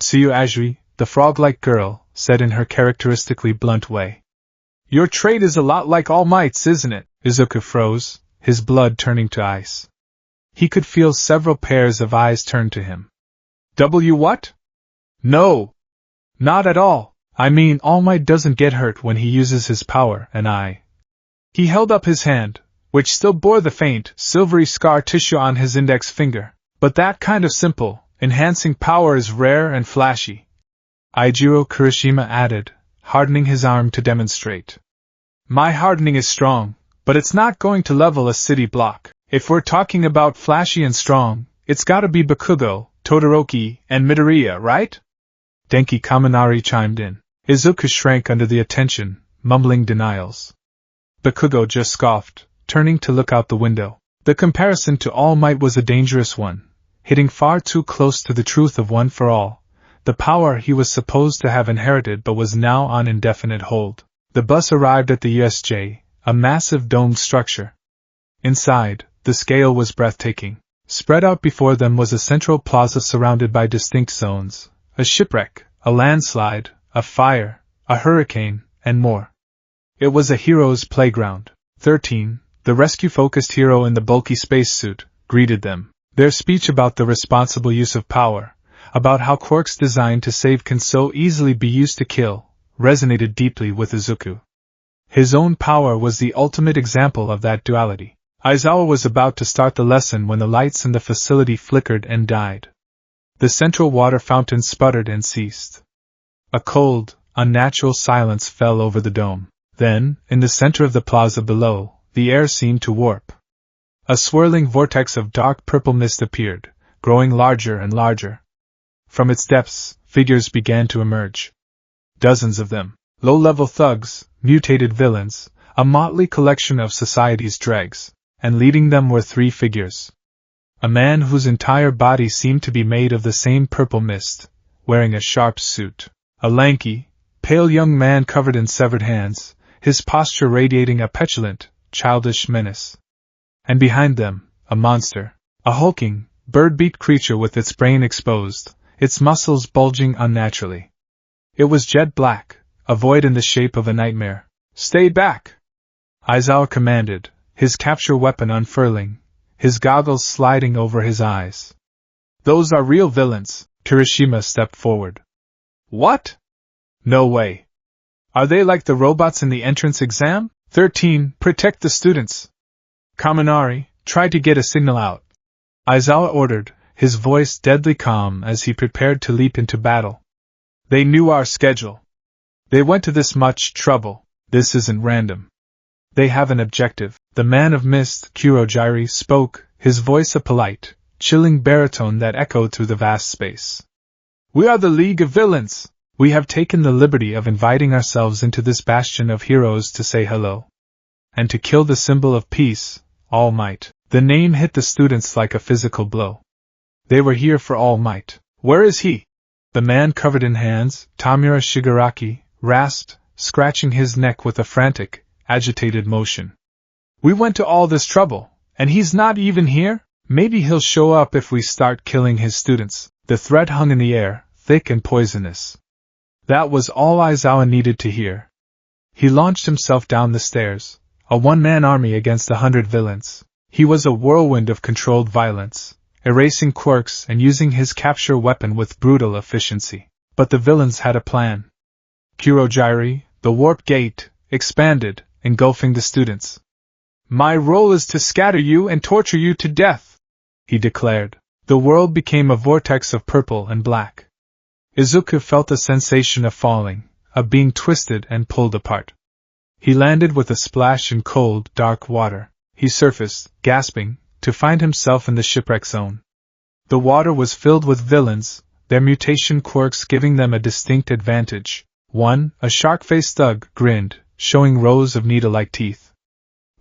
Tsuyu Ajiri, the frog-like girl, said in her characteristically blunt way. Your trait is a lot like All Might's, isn't it? Izuku froze, his blood turning to ice. He could feel several pairs of eyes turn to him. What? No! Not at all. I mean, All Might doesn't get hurt when he uses his power, and He held up his hand, which still bore the faint, silvery scar tissue on his index finger. But that kind of simple, enhancing power is rare and flashy. Eijiro Kirishima added, hardening his arm to demonstrate. My hardening is strong, but it's not going to level a city block. If we're talking about flashy and strong, it's gotta be Bakugo, Todoroki, and Midoriya, right? Denki Kaminari chimed in. Izuku shrank under the attention, mumbling denials. Bakugo just scoffed, turning to look out the window. The comparison to All Might was a dangerous one, hitting far too close to the truth of One for All, the power he was supposed to have inherited but was now on indefinite hold. The bus arrived at the USJ, a massive domed structure. Inside, the scale was breathtaking. Spread out before them was a central plaza surrounded by distinct zones, a shipwreck, a landslide, a fire, a hurricane, and more. It was a hero's playground. 13, the rescue-focused hero in the bulky spacesuit, greeted them. Their speech about the responsible use of power, about how quirks designed to save can so easily be used to kill, resonated deeply with Izuku. His own power was the ultimate example of that duality. Aizawa was about to start the lesson when the lights in the facility flickered and died. The central water fountain sputtered and ceased. A cold, unnatural silence fell over the dome. Then, in the center of the plaza below, the air seemed to warp. A swirling vortex of dark purple mist appeared, growing larger and larger. From its depths, figures began to emerge. Dozens of them, low-level thugs, mutated villains, a motley collection of society's dregs, and leading them were three figures. A man whose entire body seemed to be made of the same purple mist, wearing a sharp suit. A lanky, pale young man covered in severed hands, his posture radiating a petulant, childish menace. And behind them, a monster, a hulking, bird-beaked creature with its brain exposed, its muscles bulging unnaturally. It was jet black, a void in the shape of a nightmare. Stay back! Aizawa commanded, his capture weapon unfurling, his goggles sliding over his eyes. Those are real villains, Kirishima stepped forward. What? No way. Are they like the robots in the entrance exam? 13. Protect the students. Kaminari, try to get a signal out. Aizawa ordered, his voice deadly calm as he prepared to leap into battle. They knew our schedule. They went to this much trouble. This isn't random. They have an objective. The man of mist, Kurojiri, spoke, his voice a polite, chilling baritone that echoed through the vast space. We are the League of Villains. We have taken the liberty of inviting ourselves into this bastion of heroes to say hello. And to kill the symbol of peace, All Might. The name hit the students like a physical blow. They were here for All Might. Where is he? The man covered in hands, Tamura Shigaraki, rasped, scratching his neck with a frantic, agitated motion. We went to all this trouble, and he's not even here? Maybe he'll show up if we start killing his students. The threat hung in the air, thick and poisonous. That was all Aizawa needed to hear. He launched himself down the stairs, a one-man army against 100 villains. He was a whirlwind of controlled violence, erasing quirks and using his capture weapon with brutal efficiency. But the villains had a plan. Kurojiri, the warp gate, expanded, engulfing the students. My role is to scatter you and torture you to death, he declared. The world became a vortex of purple and black. Izuku felt a sensation of falling, of being twisted and pulled apart. He landed with a splash in cold, dark water. He surfaced, gasping, to find himself in the shipwreck zone. The water was filled with villains, their mutation quirks giving them a distinct advantage. One, a shark-faced thug, grinned, showing rows of needle-like teeth.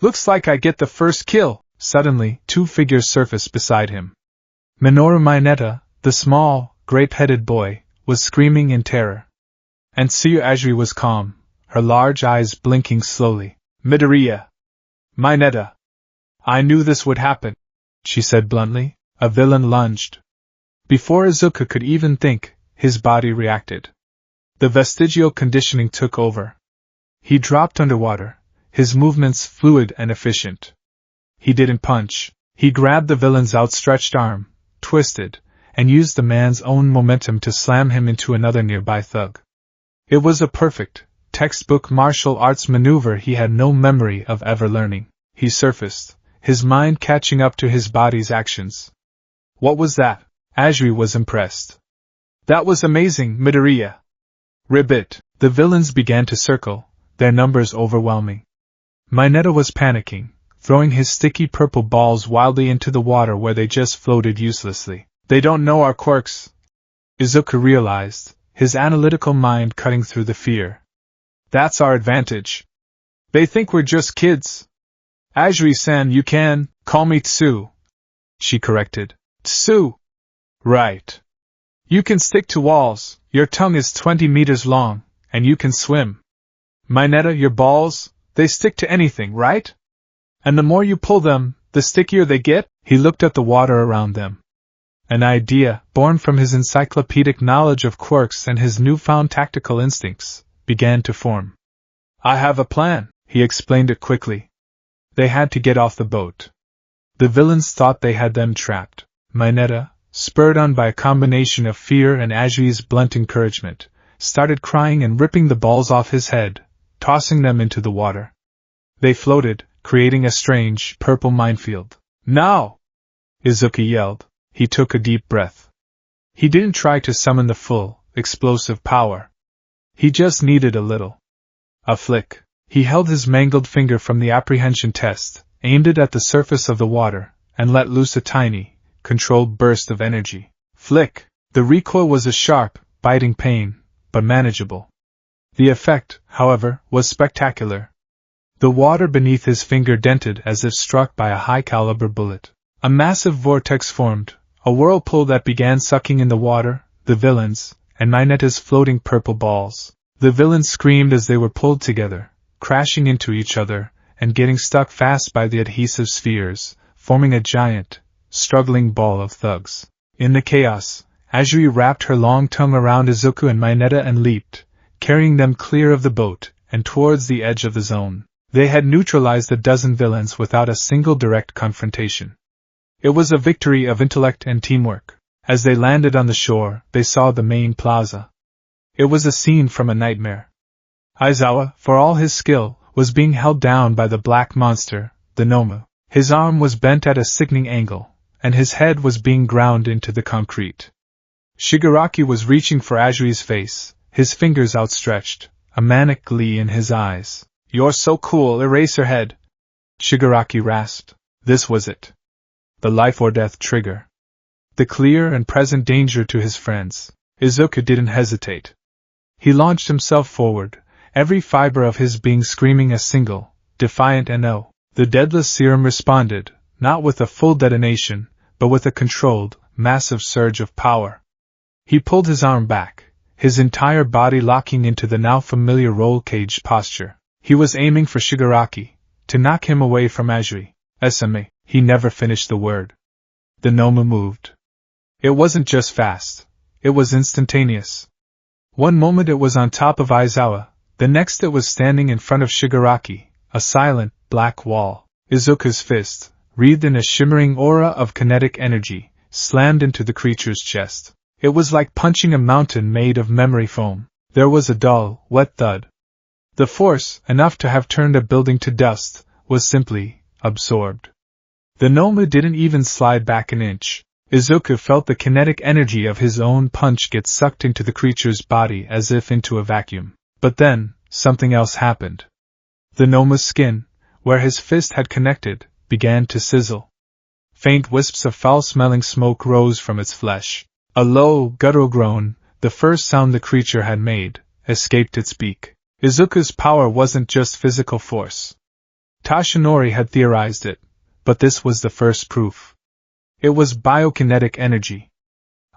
Looks like I get the first kill. Suddenly, two figures surfaced beside him. Minoru Mineta, the small, grape-headed boy, was screaming in terror. And Tsuyu Ajiri was calm, her large eyes blinking slowly. Midoriya. Mineta. I knew this would happen, she said bluntly. A villain lunged. Before Izuku could even think, his body reacted. The vestigial conditioning took over. He dropped underwater, his movements fluid and efficient. He didn't punch, He grabbed the villain's outstretched arm, twisted, and used the man's own momentum to slam him into another nearby thug. It was a perfect, textbook martial arts maneuver he had no memory of ever learning. He surfaced, his mind catching up to his body's actions. What was that? Ajri was impressed. That was amazing, Midoriya. Ribbit. The villains began to circle, their numbers overwhelming. Mineta was panicking, throwing his sticky purple balls wildly into the water where they just floated uselessly. They don't know our quirks. Izuku realized, his analytical mind cutting through the fear. That's our advantage. They think we're just kids. Ajri-san, you can call me Tsu. She corrected. Tsu. Right. You can stick to walls, your tongue is 20 meters long, and you can swim. Mineta, your balls, they stick to anything, right? And the more you pull them, the stickier they get? He looked at the water around them. An idea, born from his encyclopedic knowledge of quirks and his newfound tactical instincts, began to form. I have a plan, he explained it quickly. They had to get off the boat. The villains thought they had them trapped. Mineta, spurred on by a combination of fear and Ajri's blunt encouragement, started crying and ripping the balls off his head, tossing them into the water. They floated, creating a strange, purple minefield. Now! Izuku yelled. He took a deep breath. He didn't try to summon the full, explosive power. He just needed a little. A flick. He held his mangled finger from the apprehension test, aimed it at the surface of the water, and let loose a tiny, controlled burst of energy. Flick! The recoil was a sharp, biting pain, but manageable. The effect, however, was spectacular. The water beneath his finger dented as if struck by a high-caliber bullet. A massive vortex formed, a whirlpool that began sucking in the water, the villains, and Mineta's floating purple balls. The villains screamed as they were pulled together, crashing into each other, and getting stuck fast by the adhesive spheres, forming a giant, struggling ball of thugs. In the chaos, Ajri wrapped her long tongue around Izuku and Mineta and leaped, carrying them clear of the boat, and towards the edge of the zone. They had neutralized a dozen villains without a single direct confrontation. It was a victory of intellect and teamwork. As they landed on the shore, they saw the main plaza. It was a scene from a nightmare. Aizawa, for all his skill, was being held down by the black monster, the Nomu. His arm was bent at a sickening angle, and his head was being ground into the concrete. Shigaraki was reaching for Ajri's face, his fingers outstretched, a manic glee in his eyes. You're so cool, Eraserhead! Shigaraki rasped. This was it. The life or death trigger. The clear and present danger to his friends. Izuku didn't hesitate. He launched himself forward, every fiber of his being screaming a single, defiant NO. The deadless serum responded, not with a full detonation, but with a controlled, massive surge of power. He pulled his arm back, his entire body locking into the now familiar roll cage posture. He was aiming for Shigaraki, to knock him away from Ajri. SMA. He never finished the word. The Nomu moved. It wasn't just fast. It was instantaneous. One moment it was on top of Aizawa, the next it was standing in front of Shigaraki, a silent, black wall. Izuku's fist, wreathed in a shimmering aura of kinetic energy, slammed into the creature's chest. It was like punching a mountain made of memory foam. There was a dull, wet thud. The force, enough to have turned a building to dust, was simply absorbed. The Nomu didn't even slide back an inch. Izuku felt the kinetic energy of his own punch get sucked into the creature's body as if into a vacuum. But then, something else happened. The Nomu's skin, where his fist had connected, began to sizzle. Faint wisps of foul-smelling smoke rose from its flesh. A low, guttural groan, the first sound the creature had made, escaped its beak. Izuku's power wasn't just physical force. Tashinori had theorized it, but this was the first proof. It was biokinetic energy.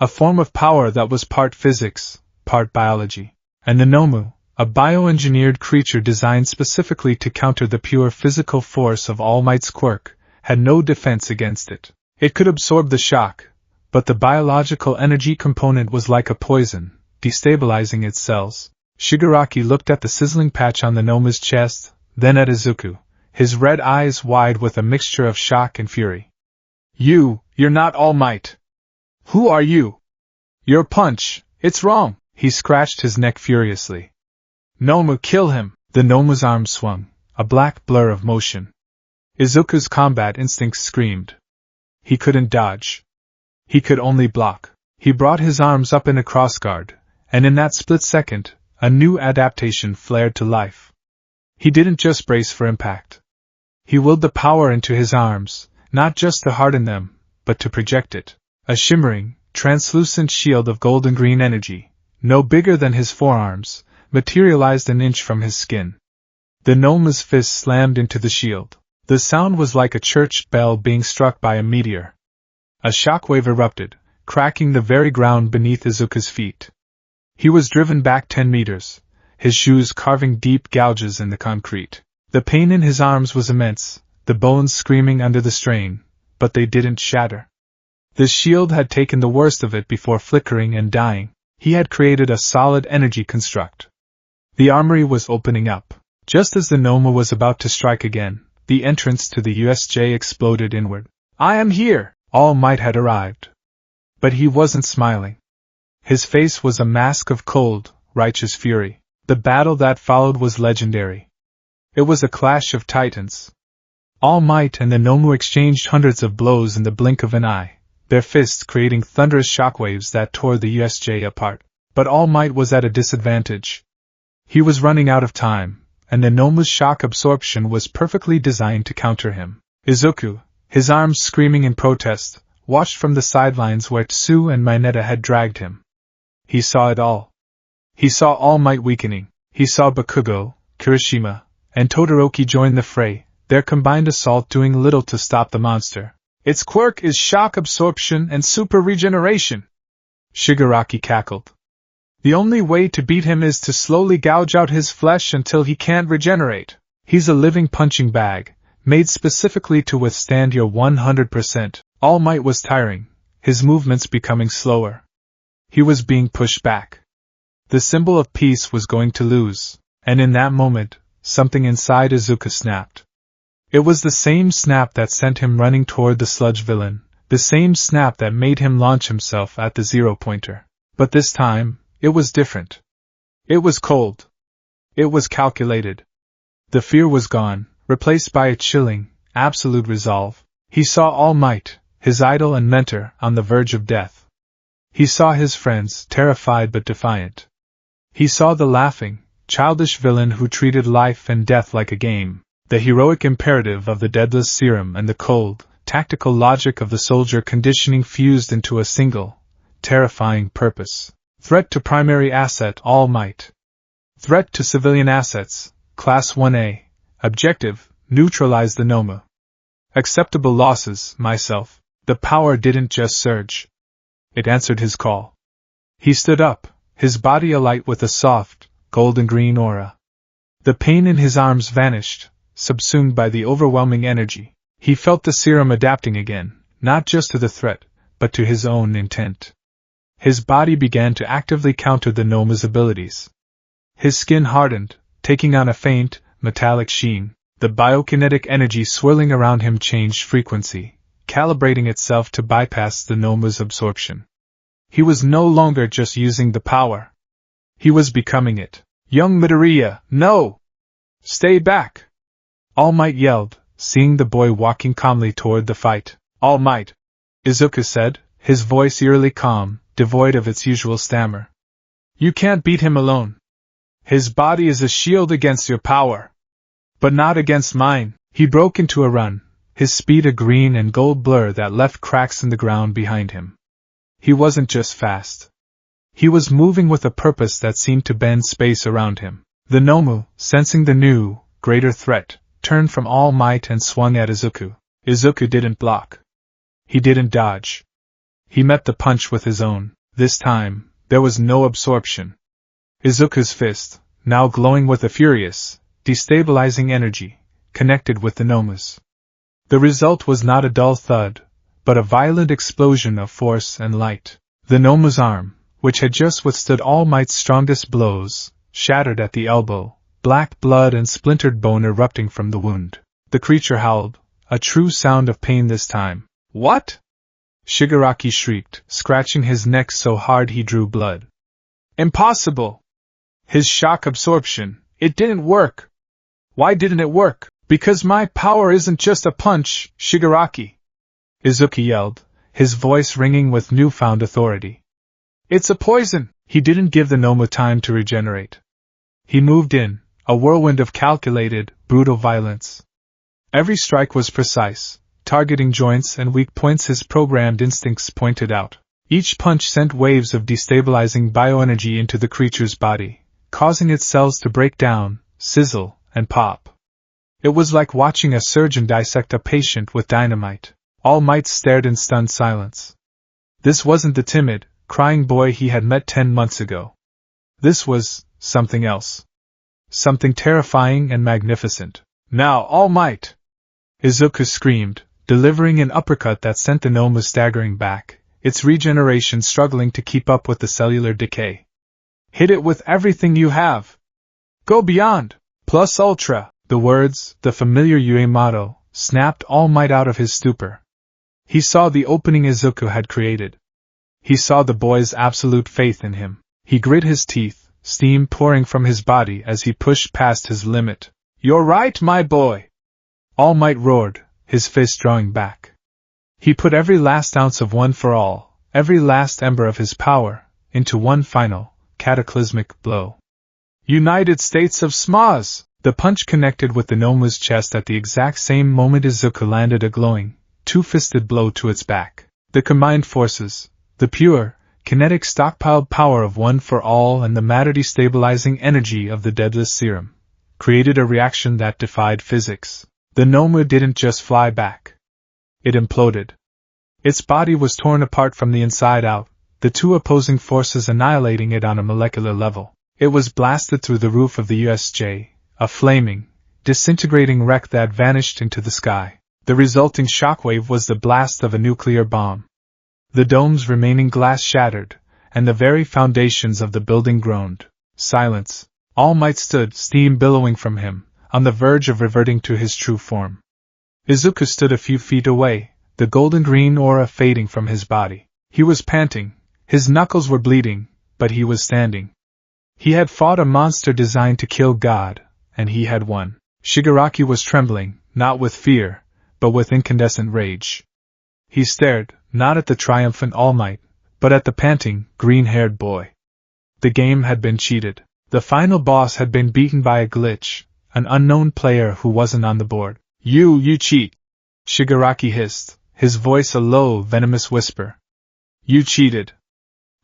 A form of power that was part physics, part biology. And the Nomu, a bioengineered creature designed specifically to counter the pure physical force of All Might's quirk, had no defense against it. It could absorb the shock, but the biological energy component was like a poison, destabilizing its cells. Shigaraki looked at the sizzling patch on the Nomu's chest, then at Izuku, his red eyes wide with a mixture of shock and fury. You're not All Might. Who are you? Your punch, it's wrong. He scratched his neck furiously. Nomu, kill him! The Nomu's arm swung, a black blur of motion. Izuku's combat instincts screamed. He couldn't dodge. He could only block. He brought his arms up in a crossguard, and in that split second, a new adaptation flared to life. He didn't just brace for impact. He willed the power into his arms, not just to harden them, but to project it. A shimmering, translucent shield of golden-green energy, no bigger than his forearms, materialized an inch from his skin. The Noma's fist slammed into the shield. The sound was like a church bell being struck by a meteor. A shockwave erupted, cracking the very ground beneath Izuku's feet. He was driven back 10 meters, his shoes carving deep gouges in the concrete. The pain in his arms was immense, the bones screaming under the strain, but they didn't shatter. The shield had taken the worst of it before flickering and dying. He had created a solid energy construct. The armory was opening up. Just as the Noma was about to strike again, the entrance to the USJ exploded inward. I am here! All Might had arrived. But he wasn't smiling. His face was a mask of cold, righteous fury. The battle that followed was legendary. It was a clash of titans. All Might and the Nomu exchanged hundreds of blows in the blink of an eye, their fists creating thunderous shockwaves that tore the USJ apart. But All Might was at a disadvantage. He was running out of time, and the Nomu's shock absorption was perfectly designed to counter him. Izuku, his arms screaming in protest, watched from the sidelines where Tsu and Mineta had dragged him. He saw it all. He saw All Might weakening. He saw Bakugo, Kirishima, and Todoroki join the fray, their combined assault doing little to stop the monster. Its quirk is shock absorption and super regeneration, Shigaraki cackled. The only way to beat him is to slowly gouge out his flesh until he can't regenerate. He's a living punching bag, made specifically to withstand your 100%. All Might was tiring, his movements becoming slower. He was being pushed back. The symbol of peace was going to lose, and in that moment, something inside Izuku snapped. It was the same snap that sent him running toward the sludge villain, the same snap that made him launch himself at the zero-pointer. But this time, it was different. It was cold. It was calculated. The fear was gone, replaced by a chilling, absolute resolve. He saw All Might, his idol and mentor, on the verge of death. He saw his friends, terrified but defiant. He saw the laughing, childish villain who treated life and death like a game, the heroic imperative of the deadless serum and the cold, tactical logic of the soldier conditioning fused into a single, terrifying purpose. Threat to primary asset All Might. Threat to civilian assets, Class 1A. Objective, neutralize the Noma. Acceptable losses, myself. The power didn't just surge. It answered his call. He stood up, his body alight with a soft, golden-green aura. The pain in his arms vanished, subsumed by the overwhelming energy. He felt the serum adapting again, not just to the threat, but to his own intent. His body began to actively counter the Noma's abilities. His skin hardened, taking on a faint, metallic sheen. The biokinetic energy swirling around him changed frequency, calibrating itself to bypass the Noma's absorption. He was no longer just using the power. He was becoming it. Young Midoriya, no! Stay back! All Might yelled, seeing the boy walking calmly toward the fight. All Might, Izuku said, his voice eerily calm, devoid of its usual stammer. You can't beat him alone. His body is a shield against your power. But not against mine. He broke into a run, his speed a green and gold blur that left cracks in the ground behind him. He wasn't just fast. He was moving with a purpose that seemed to bend space around him. The Nomu, sensing the new, greater threat, turned from All Might and swung at Izuku. Izuku didn't block. He didn't dodge. He met the punch with his own. This time, there was no absorption. Izuku's fist, now glowing with a furious, destabilizing energy, connected with the Noma's. The result was not a dull thud, but a violent explosion of force and light. The Noma's arm, which had just withstood All Might's strongest blows, shattered at the elbow, black blood and splintered bone erupting from the wound. The creature howled, a true sound of pain this time. What? Shigaraki shrieked, scratching his neck so hard he drew blood. Impossible! His shock absorption, it didn't work! Why didn't it work? Because my power isn't just a punch, Shigaraki! Izuku yelled, his voice ringing with newfound authority. It's a poison! He didn't give the Nomu time to regenerate. He moved in, a whirlwind of calculated, brutal violence. Every strike was precise, targeting joints and weak points his programmed instincts pointed out. Each punch sent waves of destabilizing bioenergy into the creature's body, causing its cells to break down, sizzle, and pop. It was like watching a surgeon dissect a patient with dynamite. All Might stared in stunned silence. This wasn't the timid, crying boy he had met 10 months ago. This was something else. Something terrifying and magnificent. Now, All Might! Izuku screamed, delivering an uppercut that sent the Nomu staggering back, its regeneration struggling to keep up with the cellular decay. Hit it with everything you have! Go beyond! Plus Ultra! The words, the familiar Yue motto, snapped All Might out of his stupor. He saw the opening Izuku had created. He saw the boy's absolute faith in him. He grit his teeth, steam pouring from his body as he pushed past his limit. You're right, my boy! All Might roared, his fist drawing back. He put every last ounce of One for All, every last ember of his power, into one final, cataclysmic blow. United States of Smas! The punch connected with the Nomu's chest at the exact same moment Izuku landed a glowing, two-fisted blow to its back. The combined forces, the pure, kinetic stockpiled power of One for All and the matter-destabilizing energy of the Deadless Serum, created a reaction that defied physics. The Nomu didn't just fly back. It imploded. Its body was torn apart from the inside out, the two opposing forces annihilating it on a molecular level. It was blasted through the roof of the USJ, a flaming, disintegrating wreck that vanished into the sky. The resulting shockwave was the blast of a nuclear bomb. The dome's remaining glass shattered, and the very foundations of the building groaned. Silence. All Might stood, steam billowing from him, on the verge of reverting to his true form. Izuku stood a few feet away, the golden-green aura fading from his body. He was panting, his knuckles were bleeding, but he was standing. He had fought a monster designed to kill God, and he had won. Shigaraki was trembling, not with fear, but with incandescent rage. He stared, not at the triumphant All Might, but at the panting, green-haired boy. The game had been cheated. The final boss had been beaten by a glitch, an unknown player who wasn't on the board. You cheat! Shigaraki hissed, his voice a low, venomous whisper. You cheated.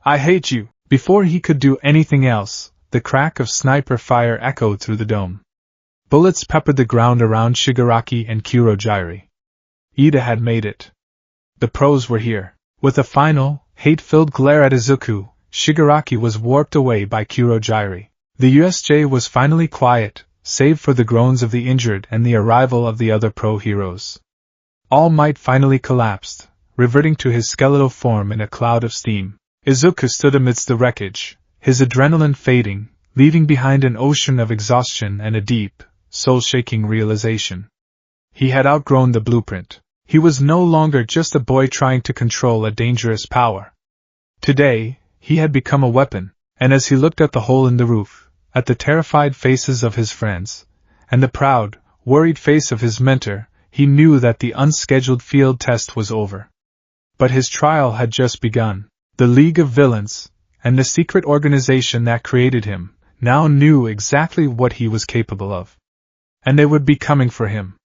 I hate you! Before he could do anything else, the crack of sniper fire echoed through the dome. Bullets peppered the ground around Shigaraki and Kurogyari. Ida had made it. The pros were here. With a final, hate-filled glare at Izuku, Shigaraki was warped away by Kurogyari. The USJ was finally quiet, save for the groans of the injured and the arrival of the other pro-heroes. All Might finally collapsed, reverting to his skeletal form in a cloud of steam. Izuku stood amidst the wreckage, his adrenaline fading, leaving behind an ocean of exhaustion and a deep, soul-shaking realization. He had outgrown the blueprint. He was no longer just a boy trying to control a dangerous power. Today, he had become a weapon, and as he looked at the hole in the roof, at the terrified faces of his friends, and the proud, worried face of his mentor, he knew that the unscheduled field test was over. But his trial had just begun. The League of Villains, and the secret organization that created him, now knew exactly what he was capable of. And they would be coming for him.